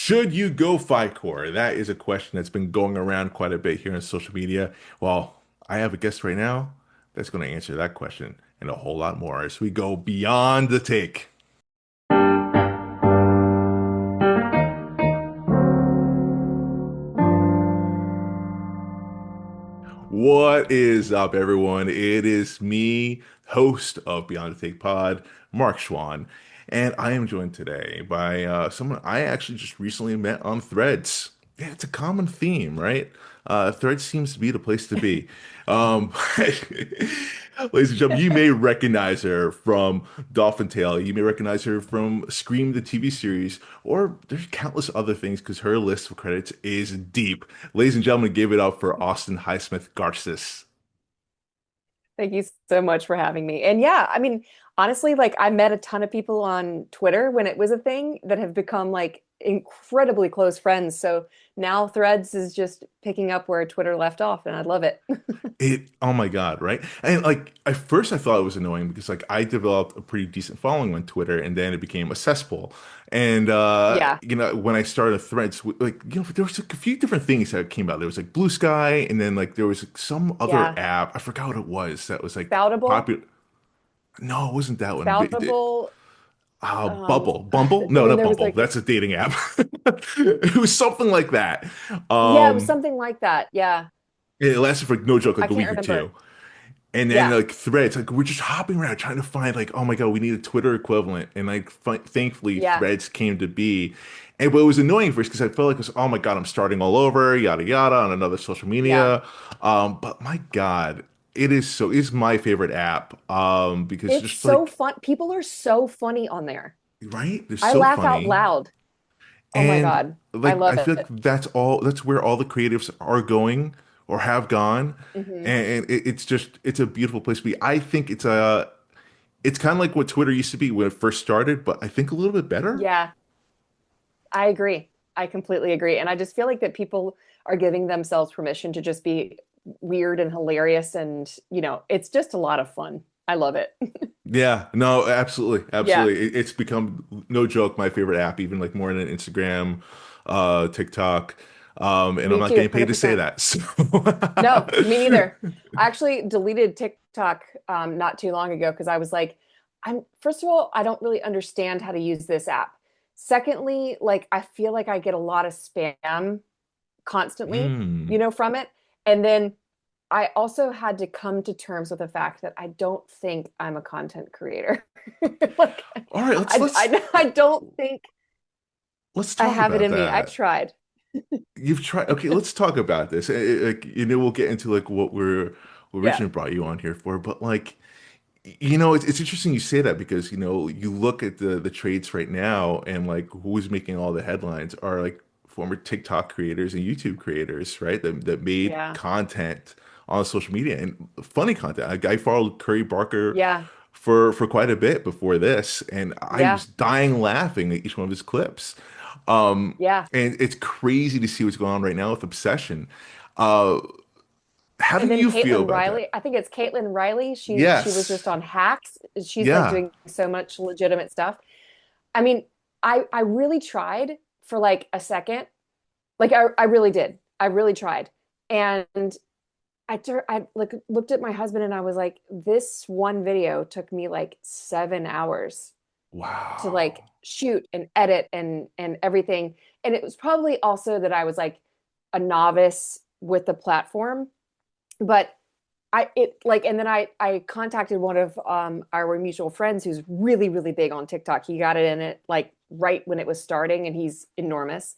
Should you go FICOR? That is a question that's been going around quite a bit here on social media. Well, I have a guest right now that's going to answer that question and a whole lot more as we go beyond the take. What is up, everyone? It is me, host of Beyond the Take Pod, Mark Schwann, and I am joined today by someone I actually just recently met on Threads. Yeah, it's a common theme, right? Threads seems to be the place to be. Um, ladies and gentlemen, you may recognize her from Dolphin Tale. You may recognize her from Scream, the TV series, or there's countless other things because her list of credits is deep. Ladies and gentlemen, give it up for Austin Highsmith Garces. Thank you so much for having me. And yeah, I mean, honestly, like I met a ton of people on Twitter when it was a thing that have become like incredibly close friends. So now Threads is just picking up where Twitter left off, and I love it. Oh my God, right? And like at first I thought it was annoying because like I developed a pretty decent following on Twitter and then it became a cesspool. And Yeah, when I started Threads, like there was like a few different things that came out. There was like Blue Sky and then like there was like, some other yeah. app. I forgot what it was that was like Spoutable, popular. No, it wasn't that one. Spoutable. Bubble, Bumble? And No, then not there was Bumble. like, That's a dating app. It was something like that. yeah, it was Um, something like that. Yeah, it lasted for no joke I like a can't week or remember. two. And then Yeah, like Threads, like we're just hopping around trying to find like, oh my God, we need a Twitter equivalent. And like thankfully yeah, Threads came to be. And but it was annoying first because I felt like it was, oh my God, I'm starting all over, yada yada, on another social yeah. media. But my God, it's my favorite app. Because It's just so like, fun. People are so funny on there. right? They're I so laugh out funny. loud. Oh my And God. I like love I feel like it. that's where all the creatives are going or have gone. Hmm. And it's a beautiful place to be. I think it's kind of like what Twitter used to be when it first started, but I think a little bit better. Yeah, I agree. I completely agree. And I just feel like that people are giving themselves permission to just be weird and hilarious. And, it's just a lot of fun. I love it. Yeah, no, absolutely, Yeah. absolutely. It's become no joke my favorite app, even like more than Instagram, TikTok. And I'm Me not too, getting paid to say 100%. that. So No, me neither. I actually deleted TikTok not too long ago because I was like, first of all, I don't really understand how to use this app. Secondly, like I feel like I get a lot of spam constantly, Hmm. from it. And then I also had to come to terms with the fact that I don't think I'm a content creator. Like All right, I don't think let's I talk have it about in me. I that. tried. You've tried. Okay, let's talk about this. Like, we'll get into like what we're Yeah. originally brought you on here for, but like, it's interesting you say that because you look at the trades right now and like who's making all the headlines are like former TikTok creators and YouTube creators, right? That made Yeah. content on social media and funny content. I followed Curry Barker Yeah. for quite a bit before this, and I Yeah. was dying laughing at each one of his clips. Yeah. And it's crazy to see what's going on right now with Obsession. Uh, how do And then you feel Caitlin about that? Riley, I think it's Caitlin Riley. She was Yes. just on Hacks. She's like Yeah. doing so much legitimate stuff. I mean, I really tried for like a second. Like I really did. I really tried. And I like looked at my husband and I was like, this one video took me like 7 hours to like Wow. shoot and edit and everything. And it was probably also that I was like a novice with the platform, but and then I contacted one of our mutual friends who's really really big on TikTok. He got it in it like right when it was starting, and he's enormous.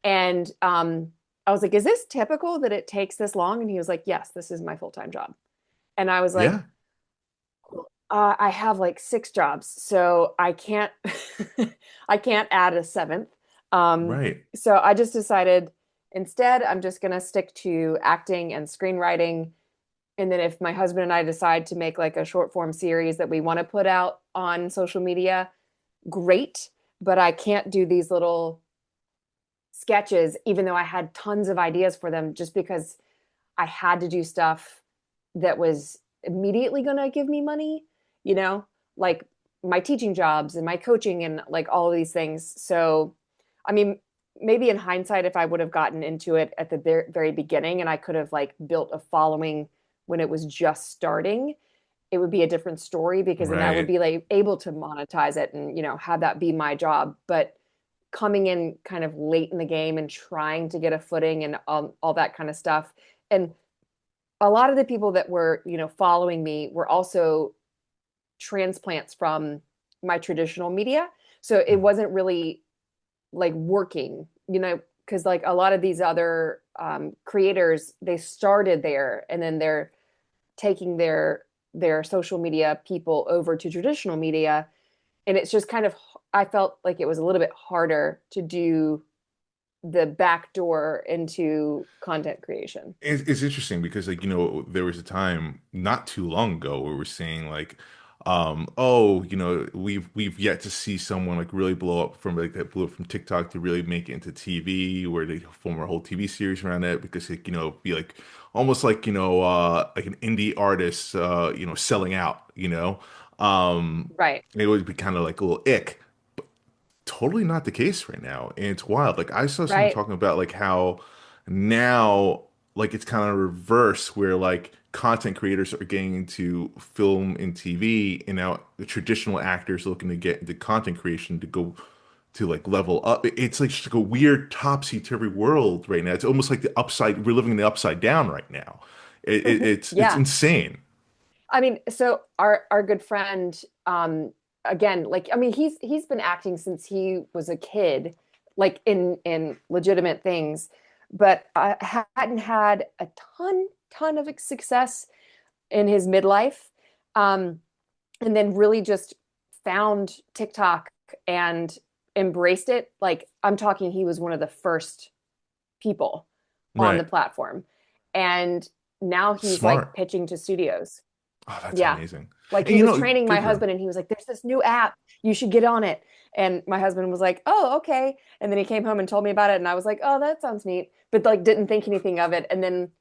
And I was like, "Is this typical that it takes this long?" And he was like, "Yes, this is my full time job." And I was like, Yeah. I have like six jobs, so I can't I can't add a seventh. Right. So I just decided instead I'm just gonna stick to acting and screenwriting. And then if my husband and I decide to make like a short form series that we want to put out on social media, great. But I can't do these little sketches, even though I had tons of ideas for them, just because I had to do stuff that was immediately going to give me money, you know, like my teaching jobs and my coaching and like all of these things. So, I mean, maybe in hindsight, if I would have gotten into it at the very beginning and I could have like built a following when it was just starting, it would be a different story because then I would Right. be like able to monetize it and, have that be my job. But coming in kind of late in the game and trying to get a footing and all that kind of stuff. And a lot of the people that were, following me were also transplants from my traditional media. So it Mhm. wasn't really like working, because like a lot of these other creators, they started there and then they're taking their social media people over to traditional media. And it's just kind of, I felt like it was a little bit harder to do the back door into content creation. It's interesting because like there was a time not too long ago where we're saying like oh we've yet to see someone like really blow up from like that blew up from TikTok to really make it into TV where they form a whole TV series around it because it be like almost like like an indie artist selling out Right. it would be kind of like a little ick. Totally not the case right now. And it's wild. Like I saw someone Right. talking about like how now like it's kind of reverse where like content creators are getting into film and TV and now the traditional actors looking to get into content creation to go to like level up. It's like just like a weird topsy-turvy world right now. It's almost like the upside we're living in the upside down right now. It's Yeah. insane. I mean, so our good friend, again, like I mean, he's been acting since he was a kid, like in legitimate things, but hadn't had a ton of success in his midlife, um, and then really just found TikTok and embraced it. Like I'm talking, he was one of the first people on the Right. platform, and now he's like Smart. pitching to studios. Oh, that's Yeah. amazing. Like And he was training my good for him. husband and he was like, there's this new app. You should get on it. And my husband was like, oh, okay. And then he came home and told me about it. And I was like, oh, that sounds neat. But like didn't think anything of it. And then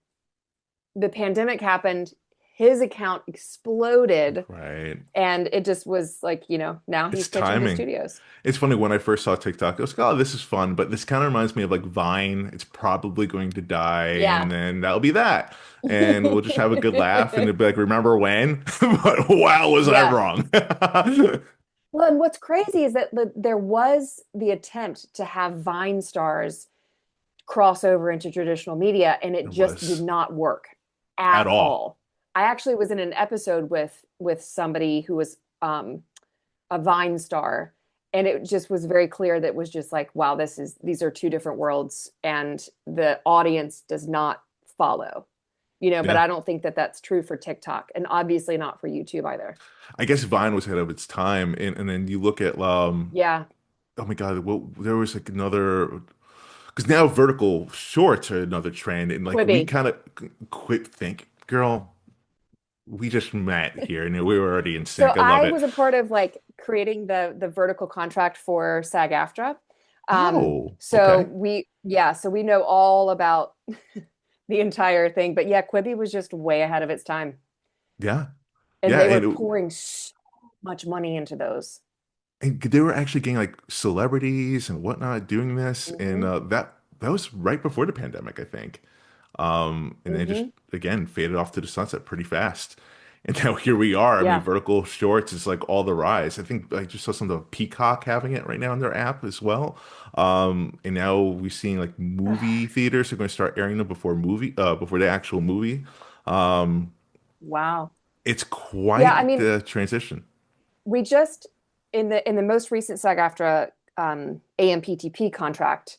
the pandemic happened. His account exploded. Right. And it just was like, now It's he's pitching to timing. studios. It's funny when I first saw TikTok, I was like, oh, this is fun, but this kind of reminds me of like Vine. It's probably going to die, Yeah. and then that'll be that. And we'll just have a good laugh and it'll be like, remember when? But wow, was I Yeah. wrong? Well, and what's crazy is that there was the attempt to have Vine stars cross over into traditional media and it It just did was not work at at all. all. I actually was in an episode with somebody who was a Vine star and it just was very clear that it was just like wow, these are two different worlds and the audience does not follow. But Yeah. I don't think that that's true for TikTok and obviously not for YouTube either. I guess Vine was ahead of its time. And then you look at Yeah. oh my God, there was like another because now vertical shorts are another trend, and like we Quibi. kind of quit think, girl, we just met here and we were already in So sync. I love I it. was a part of like creating the vertical contract for SAG-AFTRA. Oh, So okay. we know all about the entire thing. But yeah, Quibi was just way ahead of its time. Yeah. And Yeah. they were pouring so much money into those. And they were actually getting like celebrities and whatnot doing this. And Hmm. that was right before the pandemic, I think. And then just Hmm. again faded off to the sunset pretty fast. And now here we are. I mean, Yeah. vertical shorts is like all the rise. I think I just saw some of the Peacock having it right now in their app as well. And now we're seeing like movie theaters are going to start airing them before the actual movie. Um, Wow. it's Yeah, I quite mean, the transition. we just in the most recent SAG-AFTRA AMPTP contract,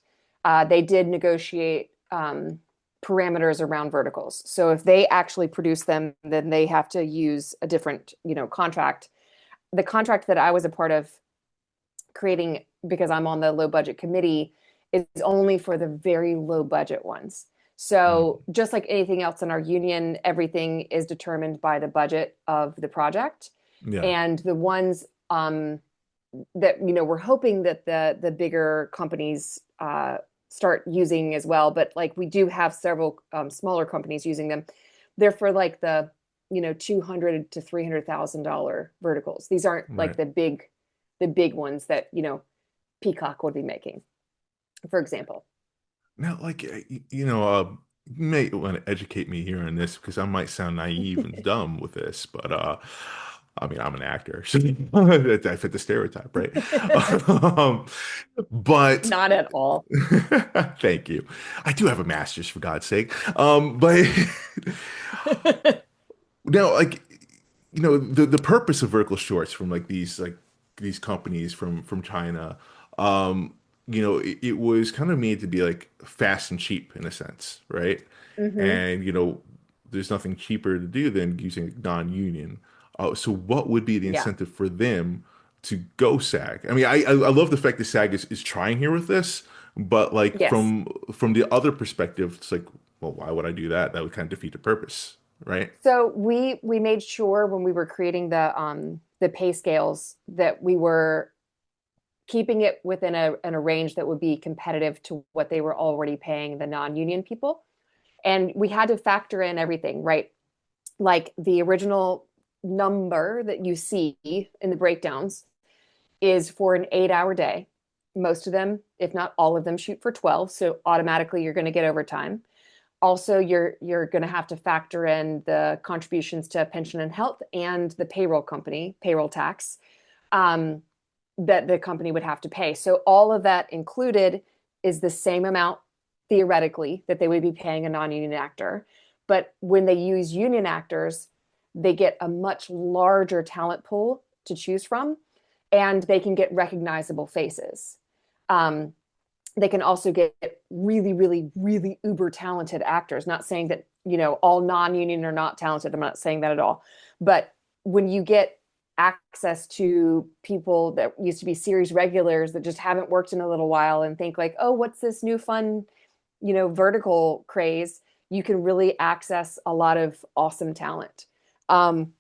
they did negotiate parameters around verticals. So if they actually produce them, then they have to use a different, contract. The contract that I was a part of creating, because I'm on the low budget committee, is only for the very low budget ones. Mm, So just like anything else in our union, everything is determined by the budget of the project. yeah, And the ones that we're hoping that the bigger companies start using as well. But like we do have several smaller companies using them. They're for like the $200 to $300,000 verticals. These aren't like right. the big ones that Peacock would be making. for example. Now, like, you may want to educate me here on this because I might sound naive and dumb with this, but I mean, I'm an actor, so I fit the stereotype, right? Um, but Not at all. thank you. I do have a master's, for God's sake. But now, like, the purpose of vertical shorts from these companies from China, um, it was kind of made to be like fast and cheap in a sense, right? Hmm. And there's nothing cheaper to do than using non-union. So what would be the Yeah. incentive for them to go SAG? I mean, I love the fact that SAG is trying here with this, but like Yes. from the other perspective, it's like, well, why would I do that? That would kind of defeat the purpose, right? So we made sure when we were creating the pay scales that we were keeping it within a range that would be competitive to what they were already paying the non-union people. And we had to factor in everything, right? Like the original number that you see in the breakdowns is for an 8 hour day. Most of them, if not all of them, shoot for 12. So automatically you're going to get overtime. Also, you're going to have to factor in the contributions to pension and health and the payroll company, payroll tax, um, that the company would have to pay. So all of that included is the same amount theoretically that they would be paying a non-union actor. But when they use union actors, they get a much larger talent pool to choose from, and they can get recognizable faces. Um, they can also get really, really, really uber talented actors. Not saying that, all non-union are not talented. I'm not saying that at all. But when you get access to people that used to be series regulars that just haven't worked in a little while and think like, oh, what's this new fun, vertical craze, you can really access a lot of awesome talent. Um,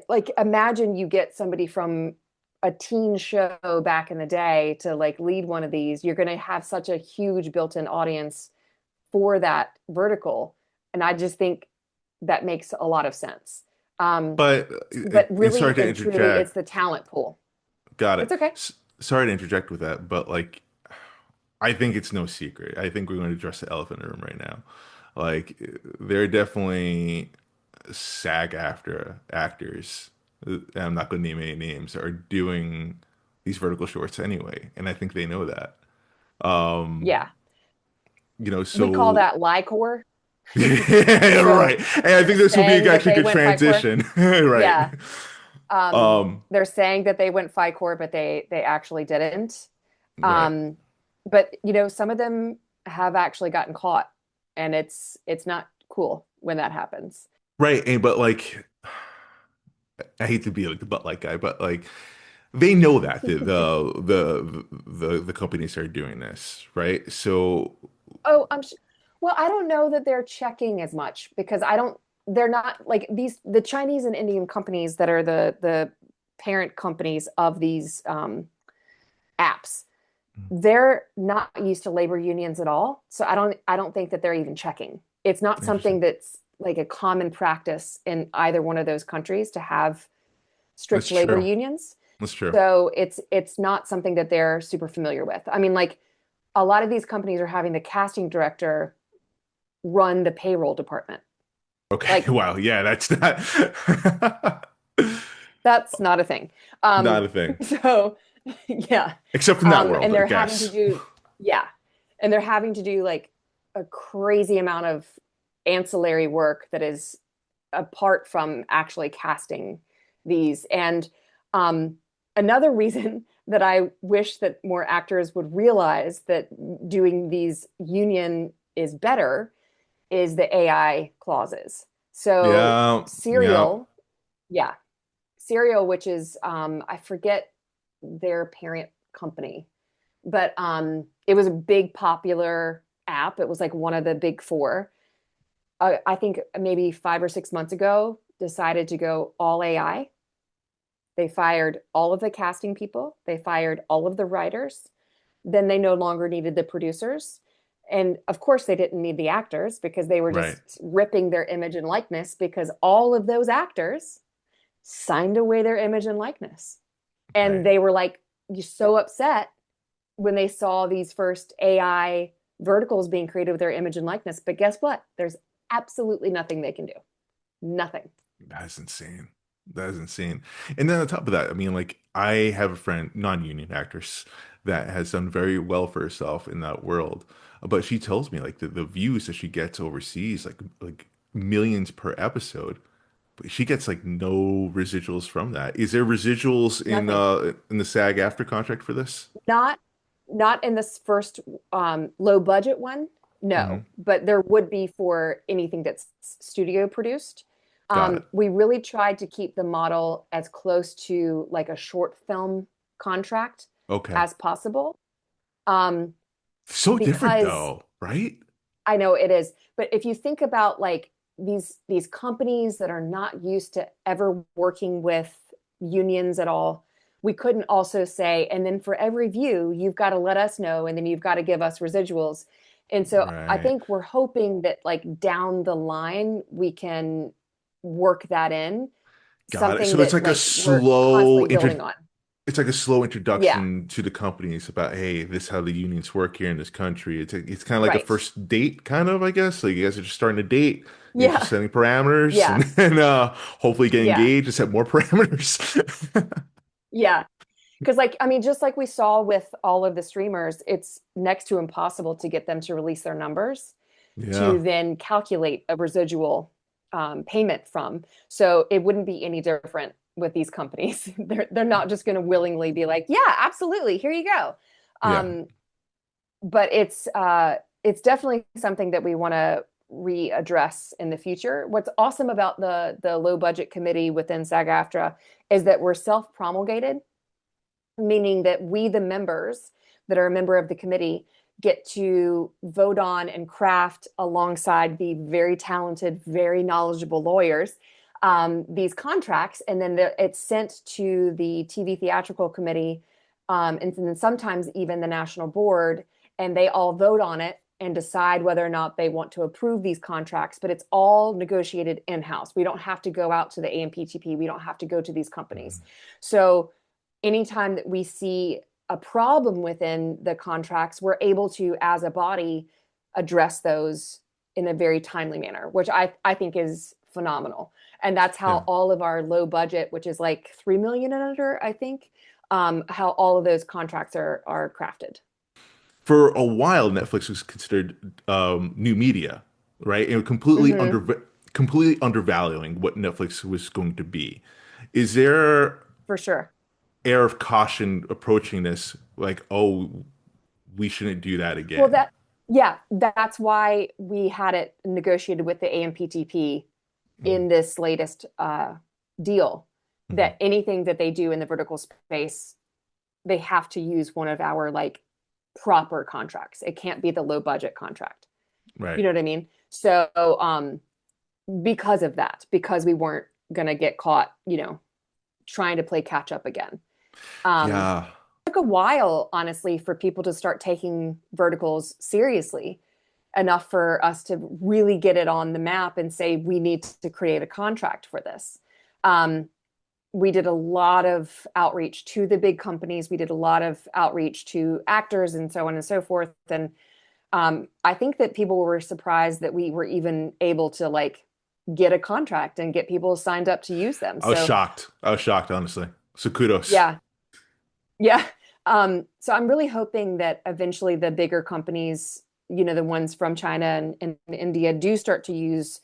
like imagine you get somebody from a teen show back in the day to like lead one of these, you're going to have such a huge built-in audience for that vertical. And I just think that makes a lot of sense. Um, But but sorry really to and truly, it's interject. the talent pool. Got it. It's okay. Sorry to interject with that, but like, I think it's no secret. I think we're going to address the elephant in the room right now. Like, there are definitely SAG-AFTRA actors. I'm not going to name any names. Are doing these vertical shorts anyway, and I think they know that. Um, Yeah. We call so that LICOR. So right, and I they're think this will be saying that actually a they good went FICOR. transition, right? Yeah. Um, They're saying that they went FICOR, but they actually didn't. right, Um, but some of them have actually gotten caught, and it's not cool when that happens. right, and but like. I hate to be like the butt like guy, but like they know that the companies are doing this, right? So Oh, well, I don't know that they're checking as much because I don't. They're not like the Chinese and Indian companies that are the parent companies of these apps. They're not used to labor unions at all. So I don't think that they're even checking. It's not interesting. something that's like a common practice in either one of those countries to have That's strict labor true. unions. That's true. So it's not something that they're super familiar with. I mean, like a lot of these companies are having the casting director run the payroll department. Okay. Like Wow. Yeah, that's not that's not a thing. not Um, a thing. so yeah. Except in that And world, I they're having to guess. do, yeah. And they're having to do like a crazy amount of ancillary work that is apart from actually casting these. And um, another reason that I wish that more actors would realize that doing these union is better is the AI clauses. So Yeah. Yeah. Serial, yeah, Serial, which is I forget their parent company, but it was a big popular app. It was like one of the big four. I think maybe 5 or 6 months ago, decided to go all AI. They fired all of the casting people. They fired all of the writers. Then they no longer needed the producers. And of course, they didn't need the actors because they were Right. just ripping their image and likeness because all of those actors signed away their image and likeness. And Right. they were like, you're so upset when they saw these first AI verticals being created with their image and likeness. But guess what? There's absolutely nothing they can do. Nothing. That's insane. That is insane. And then on top of that, I mean, like I have a friend, non-union actress, that has done very well for herself in that world. But she tells me like the views that she gets overseas, like millions per episode, but she gets like no residuals from that. Is there residuals Nothing. in the SAG-AFTRA contract for this? Not not in this first low budget one, Hmm. no, but there would be for anything that's studio produced. Got it. We really tried to keep the model as close to like a short film contract Okay. as possible. Um, So different because though, right? I know it is, but if you think about like these companies that are not used to ever working with unions at all, we couldn't also say, and then for every view, you've got to let us know, and then you've got to give us residuals. And so I Right. think we're hoping that like down the line we can work that in, Got it. something So it's that like a like we're slow constantly intro building on. it's like a slow Yeah, introduction to the companies about, hey, this is how the unions work here in this country. It's kind of like a right. first date, kind of, I guess. Like you guys are just starting to date, you're just Yeah, setting parameters, and yeah, then hopefully get yeah, engaged and set more parameters. yeah. Because, like, I mean, just like we saw with all of the streamers, it's next to impossible to get them to release their numbers to Yeah, then calculate a residual payment from. So it wouldn't be any different with these companies. They're not just going to willingly be like, yeah, absolutely, here you go. yeah. Um, but it's definitely something that we want to readdress in the future. What's awesome about the low budget committee within SAG-AFTRA is that we're self promulgated, meaning that we, the members that are a member of the committee, get to vote on and craft alongside the very talented, very knowledgeable lawyers these contracts, and then it's sent to the TV theatrical committee, and then sometimes even the national board, and they all vote on it and decide whether or not they want to approve these contracts. But it's all negotiated in-house. We don't have to go out to the AMPTP. We don't have to go to these companies. So anytime that we see a problem within the contracts, we're able to, as a body, address those in a very timely manner, which I think is phenomenal. And that's how Yeah. all of our low budget, which is like 3 million and under, I think, how all of those contracts are crafted. For a while, Netflix was considered new media, right? And Mm-hmm, completely undervaluing what Netflix was going to be. Is there for sure. air of caution approaching this, like, oh, we shouldn't do that Well, again? yeah, that's why we had it negotiated with the AMPTP Mhm. in this latest deal, Mhm. that anything that they do in the vertical space, they have to use one of our like proper contracts. It can't be the low budget contract. You Right. know what I mean? So because of that, because we weren't gonna get caught, trying to play catch up again. Um, Yeah. it took a while, honestly, for people to start taking verticals seriously enough for us to really get it on the map and say we need to create a contract for this. Um, we did a lot of outreach to the big companies. We did a lot of outreach to actors and so on and so forth. And I think that people were surprised that we were even able to like get a contract and get people signed up to use them. I was So shocked. I was shocked, honestly. So kudos. yeah, yeah. So I'm really hoping that eventually the bigger companies, the ones from China and India, do start to use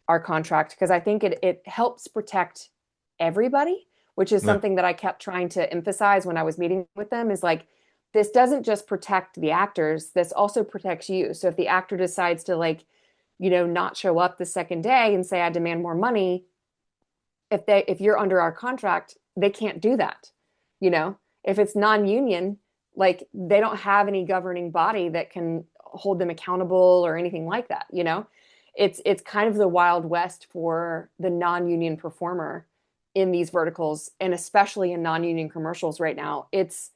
our contract, because I think it helps protect everybody, which is Yeah. something that I kept trying to emphasize when I was meeting with them, is like, this doesn't just protect the actors, this also protects you. So if the actor decides to like, not show up the second day and say, I demand more money, if you're under our contract, they can't do that. You know, if it's non-union, like they don't have any governing body that can hold them accountable or anything like that, It's kind of the wild west for the non-union performer in these verticals, and especially in non-union commercials right now. It's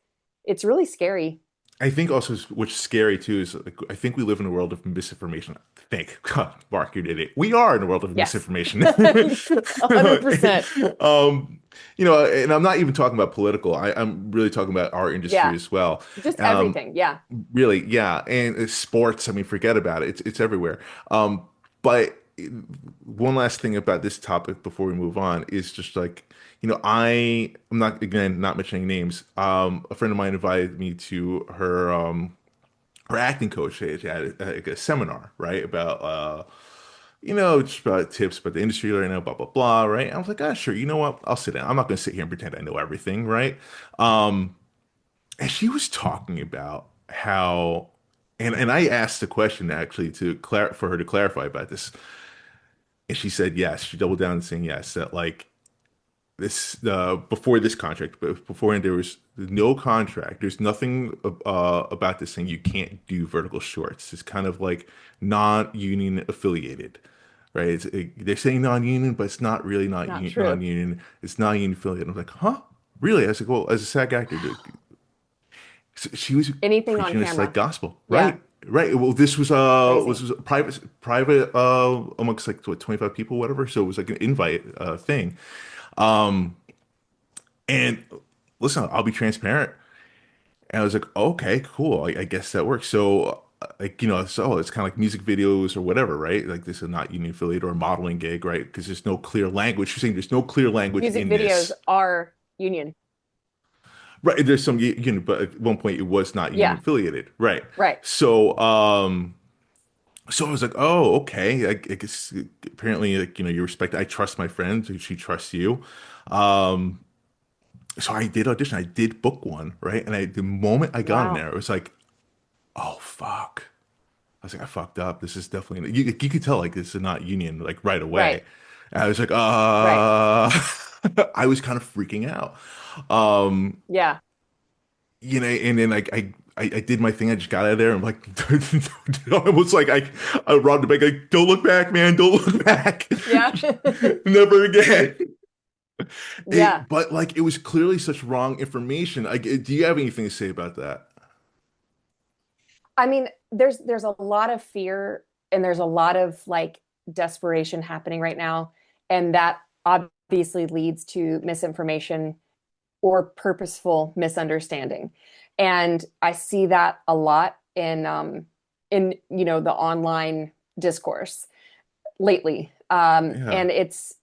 really scary. I think also what's scary too is like, I think we live in a world of misinformation. I think, God, Mark, you did it. We are in a world of Yes. misinformation. 100%. um, and I'm not even talking about political. I'm really talking about our industry Yeah. as well. Just Um, everything. Yeah. Really, yeah, and sports. I mean, forget about it. It's everywhere. But one last thing about this topic before we move on is just like, I'm not again not mentioning names. A friend of mine invited me to her acting coach. She had like a seminar, right, about just about tips about the industry right now, blah blah blah, right? And I was like, ah, sure. You know what? I'll sit down. I'm not going to sit here and pretend I know everything, right? Um, and she was talking about how, and I asked the question actually for her to clarify about this, and she said yes. She doubled down and saying yes, that like this before this contract, but beforehand there was no contract. There's nothing about this thing you can't do vertical shorts. It's kind of like non-union affiliated, right? They're saying non-union, but it's not really not Not true. non-union. It's non-union affiliated. I'm like, huh? Really? I was like, well, as a SAG actor, she was Anything on preaching this like camera. gospel, Yeah. right? Right. Well, this Crazy. was a private amongst like what 25 people, whatever. So it was like an invite thing. Um, and listen, I'll be transparent. And I was like, okay, cool. I guess that works. So like so it's kind of like music videos or whatever, right? Like this is not union affiliate or a modeling gig, right? Because there's no clear language. She's saying there's no clear language Music in videos this. are union. Right. There's some but at one point it was not union Yeah. affiliated, right? Right. So so I was like, oh, okay. I guess apparently, like, you respect. I trust my friend. She trusts you. Um, so I did audition. I did book one, right? And the moment I got in Wow. there, it was like, oh fuck. I was like, I fucked up. This is definitely you could tell like this is not union like right Right. away. And I was like, Right. I was kind of freaking out. Um, Yeah. and then like I did my thing. I just got out of there. I'm like, I was like, I robbed the bank. Like, don't look back, man. Don't look back. Yeah. Never again. Yeah. But like, it was clearly such wrong information. Like, do you have anything to say about that? I mean, there's a lot of fear and there's a lot of like desperation happening right now, and that obviously leads to misinformation or purposeful misunderstanding. And I see that a lot in the online discourse lately. Yeah. And it's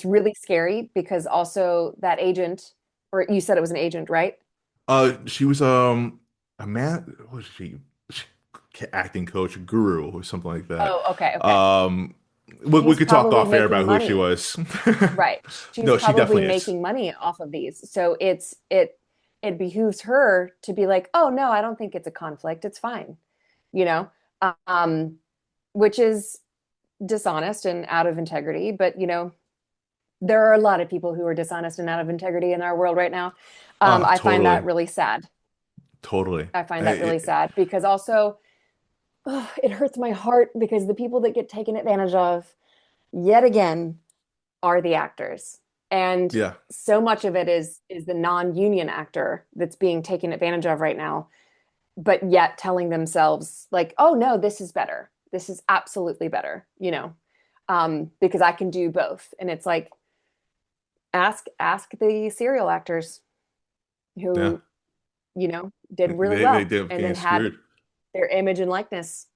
really scary because also that agent, or you said it was an agent, right? She was a man. What was she? Acting coach, guru, or something like that. Oh, okay, okay. Um, we She's could talk probably off air making about who she money. was. Right. She's No, she probably definitely is. making money off of these. So it behooves her to be like, "Oh no, I don't think it's a conflict. It's fine." You know? Um which is dishonest and out of integrity, but there are a lot of people who are dishonest and out of integrity in our world right now. Oh, I find that totally, really sad. totally. I find that really sad because also it hurts my heart because the people that get taken advantage of yet again are the actors. And Yeah, so much of it is the non-union actor that's being taken advantage of right now, but yet telling themselves like, "Oh no, this is better. This is absolutely better," because I can do both. And it's like ask the serial actors yeah. who, did really well They're and getting then had screwed. their image and likeness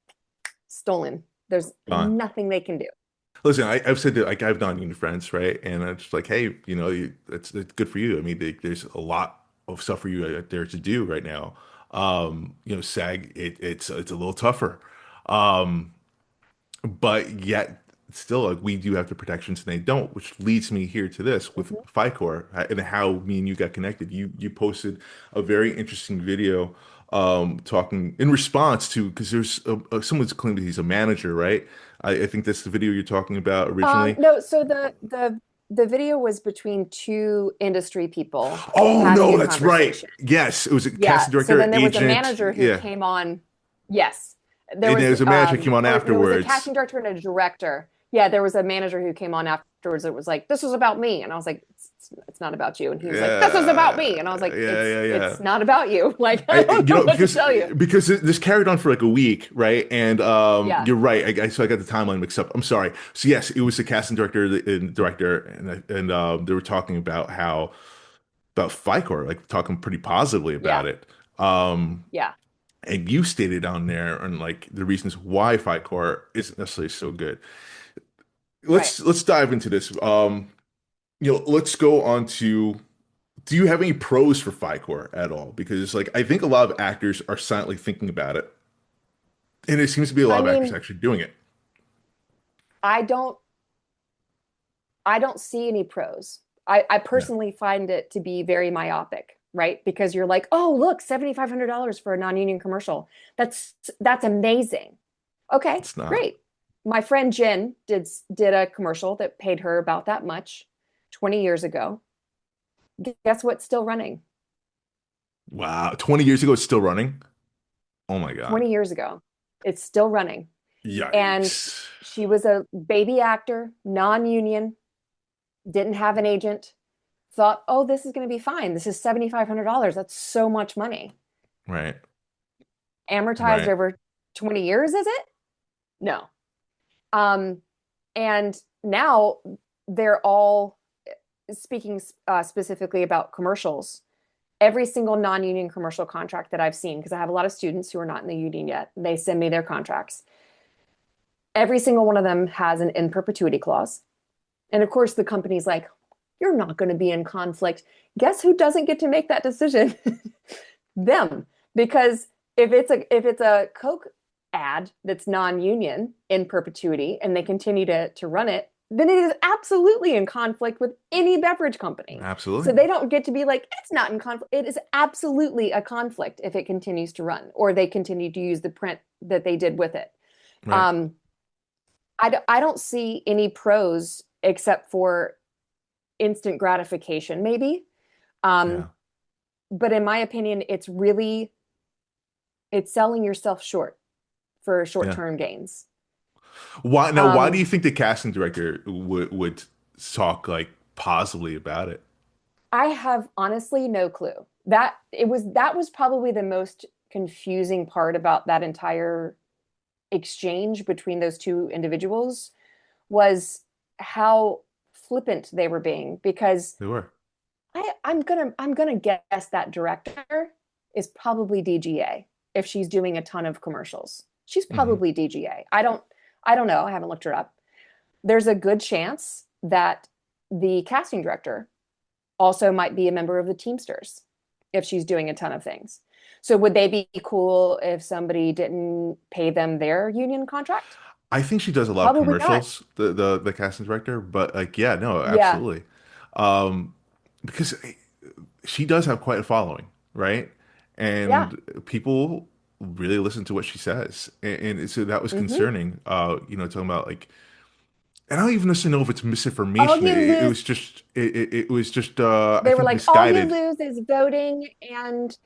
stolen. There's Gone. nothing they can do. Listen, I've said that like I've non-union friends, right? And I'm just like, hey, it's good for you. I mean, there's a lot of stuff for you out there to do right now. SAG, it's a little tougher. Um, but yet still like we do have the protections and they don't, which leads me here to this with Mhm. FICOR and how me and you got connected. You posted a very interesting video talking in response to because there's someone's claimed that he's a manager, right? I think that's the video you're talking about originally. No, so the video was between two industry people Oh having no, a that's right. conversation. Yes, it was a Yeah. casting So director, then there was a agent. manager who Yeah, came on. Yes. There and was there's a manager that came on or no, it was a afterwards. casting director and a director. Yeah, there was a manager who came on after afterwards it was like, this was about me. And I was like, it's not about you. And he was like, this is about Yeah, me. And I was like, yeah, yeah, yeah. it's not about you. Like, I I, don't know what to tell you. because this carried on for like a week, right? And Yeah, you're right. So I got the timeline mixed up. I'm sorry. So yes, it was the casting director and director, and they were talking about how about FICOR, like talking pretty positively yeah, about it. Um, yeah, and you stated down there and like the reasons why FICOR isn't necessarily so good. right. Let's dive into this. Let's go on to, do you have any pros for FICOR at all? Because like I think a lot of actors are silently thinking about it, and it seems to be a lot I of actors mean, actually doing it. I don't I don't see any pros. I Yeah, personally find it to be very myopic, right? Because you're like, oh, look, $7,500 for a non-union commercial. That's amazing. Okay, it's not. great. My friend Jen did a commercial that paid her about that much 20 years ago. Guess what's still running? Wow, 20 years ago, it's still running. Oh my God. 20 years ago. It's still running. And Yikes. she was a baby actor, non-union, didn't have an agent, thought, oh, this is going to be fine. This is $7,500. That's so much money. Right, Amortized right. over 20 years, is it? No. Um, and now they're all speaking specifically about commercials. Every single non-union commercial contract that I've seen, because I have a lot of students who are not in the union yet, they send me their contracts. Every single one of them has an in perpetuity clause. And of course, the company's like, you're not going to be in conflict. Guess who doesn't get to make that decision? Them. Because if it's a Coke ad that's non-union in perpetuity and they continue to run it, then it is absolutely in conflict with any beverage company. So Absolutely. they don't get to be like, it's not in conflict. It is absolutely a conflict if it continues to run or they continue to use the print that they did with it. Right. Um, I don't see any pros except for instant gratification, maybe. Um, Yeah. but in my opinion, it's selling yourself short for Yeah. short-term gains. Why do Um, you think the casting director would talk like positively about it? I have honestly no clue. That was probably the most confusing part about that entire exchange between those two individuals was how flippant they were being because They were. I'm gonna guess that director is probably DGA if she's doing a ton of commercials. She's Hmm. probably DGA. I don't know. I haven't looked her up. There's a good chance that the casting director also might be a member of the Teamsters if she's doing a ton of things. So would they be cool if somebody didn't pay them their union contract? I think she does a lot of Probably not. commercials, the casting director, but like yeah, no, Yeah. absolutely. Um, because she does have quite a following, right? Yeah. And people really listen to what she says. So that was Mm-hmm. concerning. Talking about like, and I don't even necessarily know if it's All misinformation. you It lose, was just it was just I they were think like, all you misguided. lose is voting and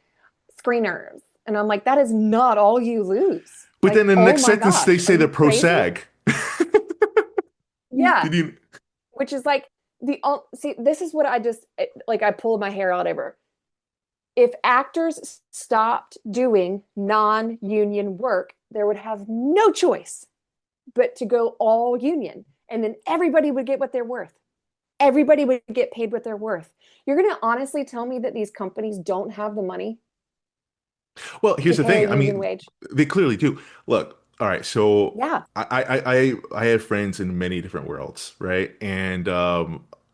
screeners. And I'm like, that is not all you lose. But Like, then in the oh next my sentence they gosh, are say they're you pro crazy? SAG. Yeah. Did you? Which is like see, this is what I just like I pulled my hair out over. If actors stopped doing non-union work, there would have no choice but to go all union. And then everybody would get what they're worth. Everybody would get paid what they're worth. You're going to honestly tell me that these companies don't have the money Well, to here's the pay a thing. I union mean, wage? they clearly do. Look, all right. So Yeah. I have friends in many different worlds, right? And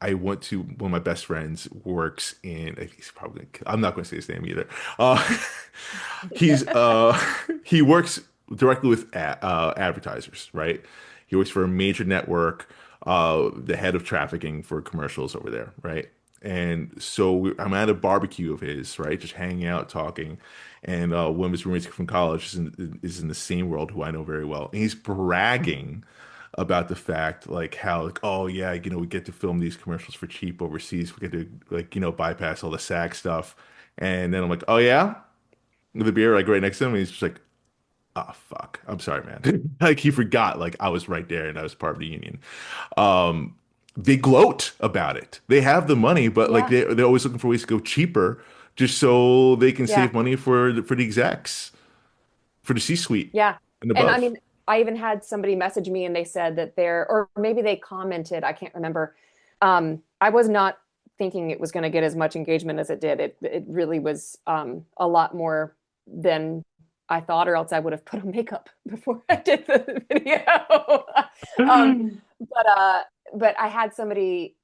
I went to one of my best friends works in. He's probably. I'm not going to say his name either. Uh, he's he works directly with advertisers, right? He works for a major network, the head of trafficking for commercials over there, right? And so I'm at a barbecue of his, right? Just hanging out, talking. And one of his roommates from college is in the same world who I know very well. And he's bragging about the fact, like, how, like, oh, yeah, we get to film these commercials for cheap overseas. We get to, like, bypass all the SAG stuff. And then I'm like, oh, yeah? With the beer, like, right next to him. And he's just like, oh, fuck. I'm sorry, man. Like, he forgot, like, I was right there and I was part of the union. Um, they gloat about it. They have the money, but like Yeah. they're always looking for ways to go cheaper just so they can Yeah. save money for the execs, for the C-suite Yeah. and And I above. mean, I even had somebody message me and they said that they're, or maybe they commented, I can't remember. I was not thinking it was going to get as much engagement as it did. It really was a lot more than I thought, or else I would have put on makeup before I did the video. um, but uh, but I had somebody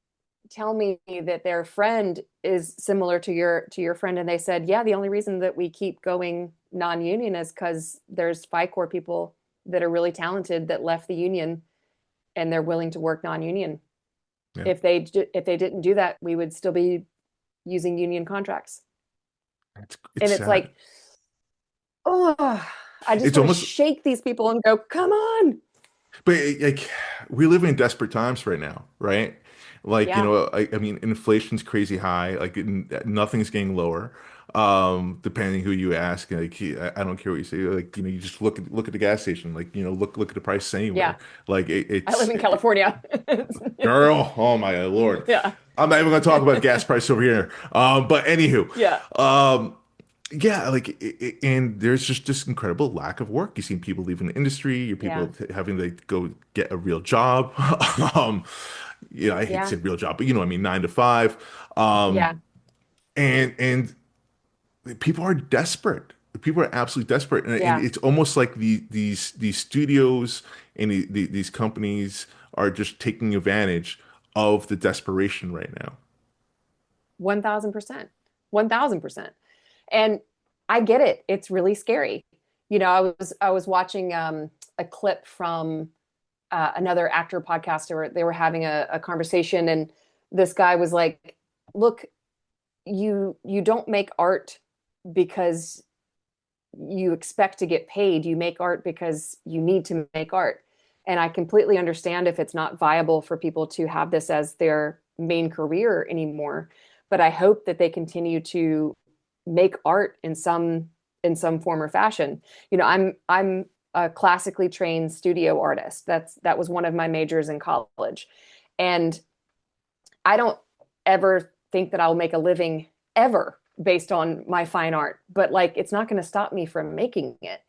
tell me that their friend is similar to your friend, and they said, yeah, the only reason that we keep going non-union is because there's FICOR people that are really talented that left the union and they're willing to work non-union. Yeah, If they didn't do that, we would still be using union contracts. it's And it's sad. like, oh, I just It's want to almost, shake these people and go, come on. but like we live in desperate times right now, right? Like, Yeah, I mean, inflation's crazy high. Like, nothing's getting lower. Depending who you ask, like, I don't care what you say. Like, you just look at the gas station. Like, look at the price yeah. anywhere. Like, I live in California. girl, oh my Lord. Yeah, I'm not even going to talk about gas price over here. But anywho, yeah, um, yeah, like, and there's just this incredible lack of work. You see people leaving the industry, your yeah, people having to go get a real job. Um, I hate to yeah, say real job, but I mean, 9 to 5. Um, yeah, and people are desperate. People are absolutely desperate, and yeah. it's almost like these studios and these companies are just taking advantage of the desperation right now. 1,000%. 1,000%. And I get it. It's really scary. I was watching a clip from another actor podcast where they were having a conversation, and this guy was like, "Look, you don't make art because you expect to get paid. You make art because you need to make art." And I completely understand if it's not viable for people to have this as their main career anymore. But I hope that they continue to make art in some form or fashion. I'm a classically trained studio artist. That was one of my majors in college. And I don't ever think that I'll make a living ever based on my fine art, but like it's not going to stop me from making it.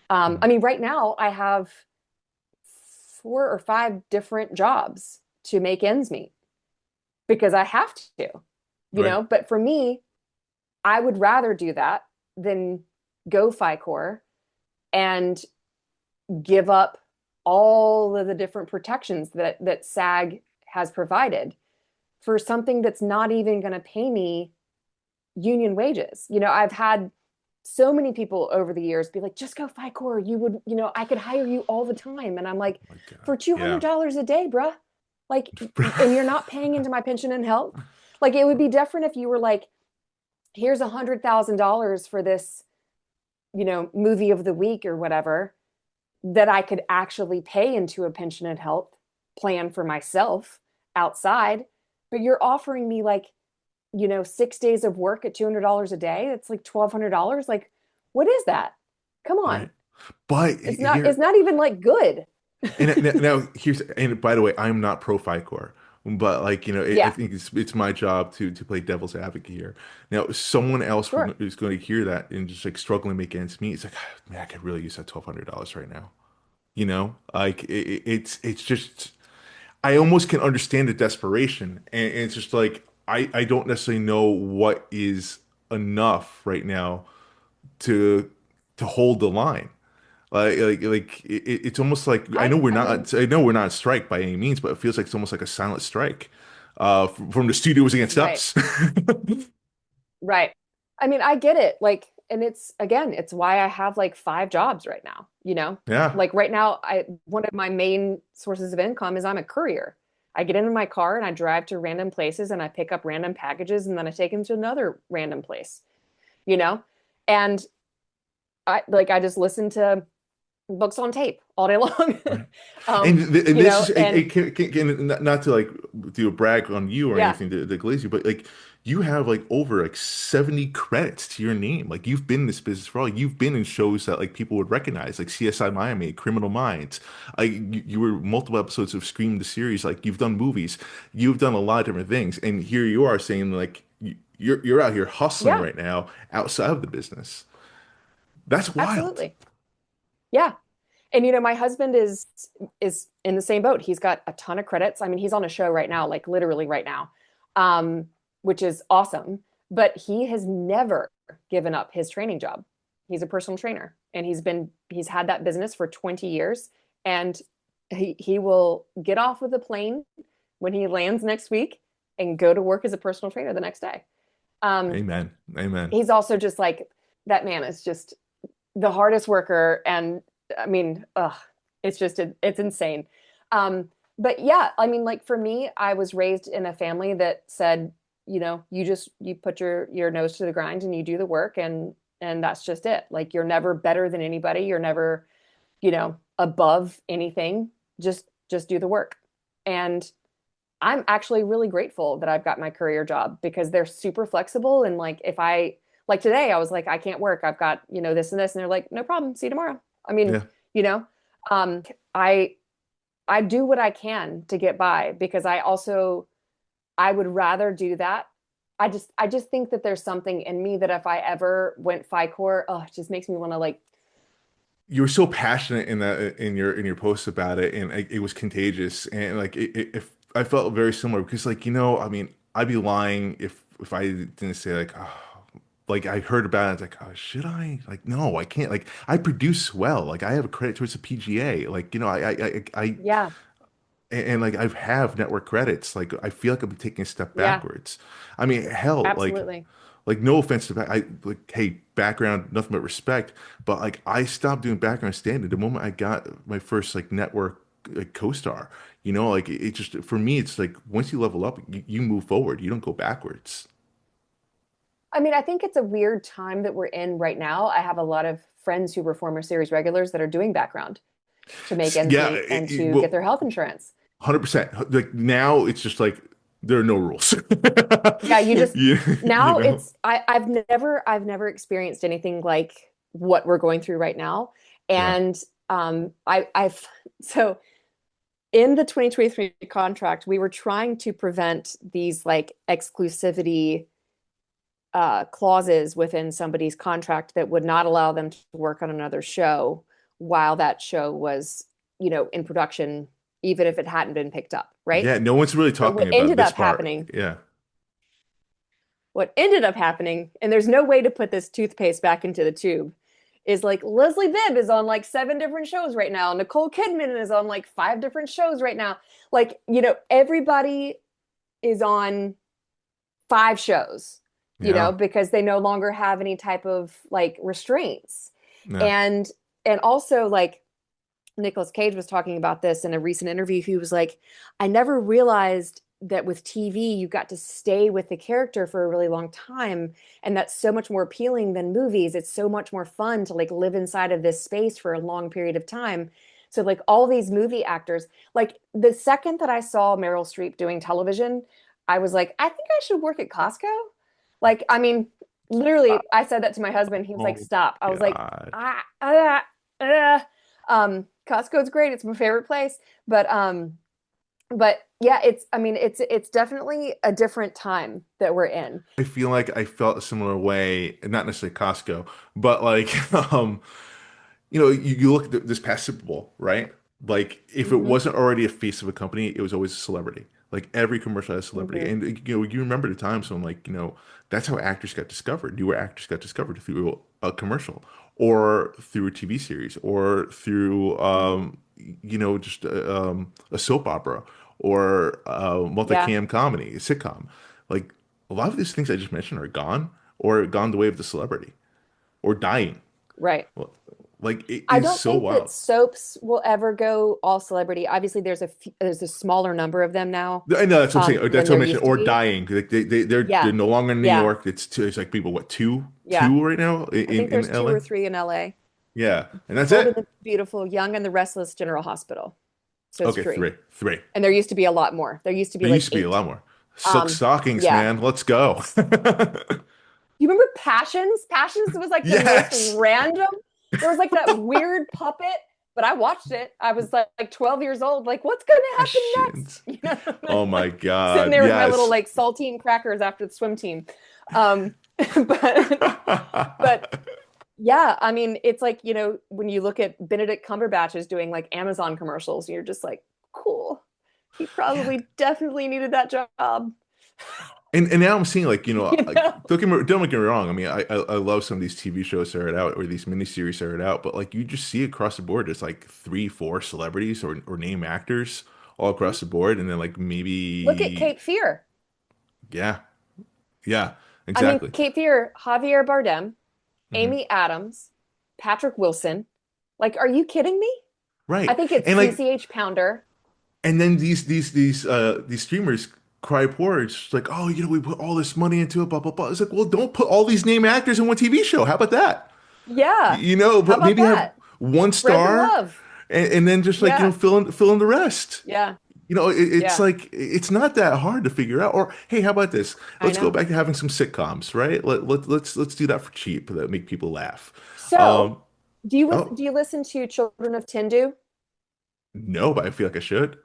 I mean, right now I have 4 or 5 different jobs to make ends meet because I have to, Right, but for me, I would rather do that than go FICOR and give up all of the different protections that SAG has provided for something that's not even going to pay me union wages. I've had so many people over the years be like, just go FICOR. I could hire you all the time. And I'm like, my God, for yeah. $200 a day, bruh. Like, and you're not paying into my pension and health. Like, it would be different if you were like, here's $100,000 for this, movie of the week or whatever that I could actually pay into a pension and health plan for myself outside. But you're offering me like, 6 days of work at $200 a day. It's like $1,200. Like, what is that? Come on. Right. But It's not, it's here, not even like good. and now here's, and by the way, I'm not pro FICOR, but like, I Yeah, think it's my job to play devil's advocate here. Now, someone else sure. is going to hear that and just like struggling to make ends meet. It's like, "Ah, man, I could really use that $1,200 right now." Like it's just, I almost can understand the desperation, and it's just like I don't necessarily know what is enough right now to hold the line. It's almost like I mean, I know we're not on strike by any means, but it feels like it's almost like a silent strike from the studios against right. us. Right. I mean, I get it. Like, and it's again, it's why I have like 5 jobs right now. Yeah, Like right now, one of my main sources of income is I'm a courier. I get into my car and I drive to random places and I pick up random packages and then I take them to another random place, you know? And I just listen to books on tape all day long. right. And this is And not to like do a brag on you or yeah, anything to glaze you, but like you have like over like 70 credits to your name. Like you've been in this business for all. You've been in shows that like people would recognize, like CSI Miami, Criminal Minds. You were multiple episodes of Scream the series. Like you've done movies, you've done a lot of different things, and here you are saying like you're out here hustling Yeah, right now outside of the business. That's wild. absolutely. Yeah. And my husband is in the same boat. He's got a ton of credits. I mean, he's on a show right now, like literally right now, um, which is awesome. But he has never given up his training job. He's a personal trainer, and he's had that business for 20 years, and he will get off with a plane when he lands next week and go to work as a personal trainer the next day. Um, Amen. Amen. he's also just like that man is just the hardest worker, and I mean, it's just it's insane. Um, but yeah, I mean, like for me, I was raised in a family that said, you put your nose to the grind and you do the work, and that's just it. Like you're never better than anybody. You're never, above anything. Just do the work. And I'm actually really grateful that I've got my career job because they're super flexible. And like, if I, like today, I was like, I can't work. I've got, this and this. And they're like, no problem. See you tomorrow. I mean, Yeah. you know, um, I, I do what I can to get by because I would rather do that. I just think that there's something in me that if I ever went FICOR, it just makes me want to like, You were so passionate in that in your posts about it, and it was contagious. And like if I felt very similar because like I mean, I'd be lying if I didn't say like, oh, like I heard about it. It's like, oh, should I? Like, no, I can't. Like, I produce well. Like, I have a credit towards the PGA. Like, yeah, like I have network credits. Like, I feel like I'm taking a step yeah, backwards. I mean, hell, absolutely. like no offense to I like hey background nothing but respect, but like I stopped doing background standing the moment I got my first like network like co-star. Like it just for me it's like once you level up, you move forward. You don't go backwards. I mean, I think it's a weird time that we're in right now. I have a lot of friends who were former series regulars that are doing background to make ends Yeah, meet and to get well, their health insurance. 100%. Like now it's just like there are no rules. Yeah, you just you, you now know? I've never experienced anything like what we're going through right now. Yeah. And I've so in the 2023 contract, we were trying to prevent these like exclusivity clauses within somebody's contract that would not allow them to work on another show while that show was, in production, even if it hadn't been picked up, right? Yeah, no one's really But talking about this part. Yeah. what ended up happening, and there's no way to put this toothpaste back into the tube, is like Leslie Bibb is on like 7 different shows right now. Nicole Kidman is on like 5 different shows right now. Like, everybody is on 5 shows, Yeah. because they no longer have any type of like restraints. Yeah. And also like Nicolas Cage was talking about this in a recent interview. He was like, I never realized that with TV, you got to stay with the character for a really long time. And that's so much more appealing than movies. It's so much more fun to like live inside of this space for a long period of time. So like all these movie actors, like the second that I saw Meryl Streep doing television, I was like, I think I should work at Costco. Like, I mean, literally, I said that to my husband. He was like, Oh stop. I was like, God. Costco's great. It's my favorite place. But yeah, I mean, it's definitely a different time that we're in. I feel like I felt a similar way, not necessarily Costco, but like you look at this past Super Bowl, right? Like if it Hmm. wasn't already a face of a company, it was always a celebrity. Like every commercial had a celebrity. Hmm. And you remember the times when like, that's how actors got discovered. Newer actors got discovered through a commercial or through a TV series or through Hmm. just a soap opera or Yeah, multicam comedy, a sitcom. Like a lot of these things I just mentioned are gone or gone the way of the celebrity or dying. right. Well, like it I is don't so think that wild. soaps will ever go all celebrity. Obviously, there's a smaller number of them now, I know that's what I'm saying. than That's what I there mentioned. used to Or be. dying. Like they're Yeah, no longer in New yeah, York. It's two. It's like people. What two? yeah. Two right now I think in there's two LA. or three in LA. Yeah, and that's Bold and it. the Beautiful, Young and the Restless General Hospital. So it's Okay, three. three. And there used to be a lot more. There used to be There like used to be a eight. lot more. Silk stockings, Yeah. man. Let's go. You remember Passions? Passions was like the most Yes. random. There was like that weird puppet, but I watched it. I was like 12 years old. Like, what's going to happen Questions. next? You know, Oh my like sitting God. there with my little Yes. like saltine crackers after the swim team. But but yeah, I mean, it's like, when you look at Benedict Cumberbatch is doing like Amazon commercials, you're just like, cool. He Yeah. probably definitely needed that job. And now I'm seeing like, You know? don't get me wrong. I mean, I love some of these TV shows started out or these miniseries started out, but like you just see across the board, there's like three, four celebrities or name actors all across the board, and then like Look at maybe Cape Fear. yeah, yeah, I mean, exactly. Cape Fear, Javier Bardem, Hmm. Amy Adams, Patrick Wilson. Like, are you kidding me? I Right. think it's And like CCH Pounder. and then these streamers cry poor. It's just like, oh, we put all this money into it, blah blah blah. It's like, well, don't put all these name actors in one TV show. How about that? Yeah. How But about maybe have that? one Spread the star, love. and then just like Yeah. fill in the rest. Yeah. It's Yeah. like it's not that hard to figure out. Or hey, how about this? I Let's go know. back to having some sitcoms, right? Let's do that for cheap that make people laugh. So, Um, do oh you listen to Children of Tindu? no, but I feel like I should.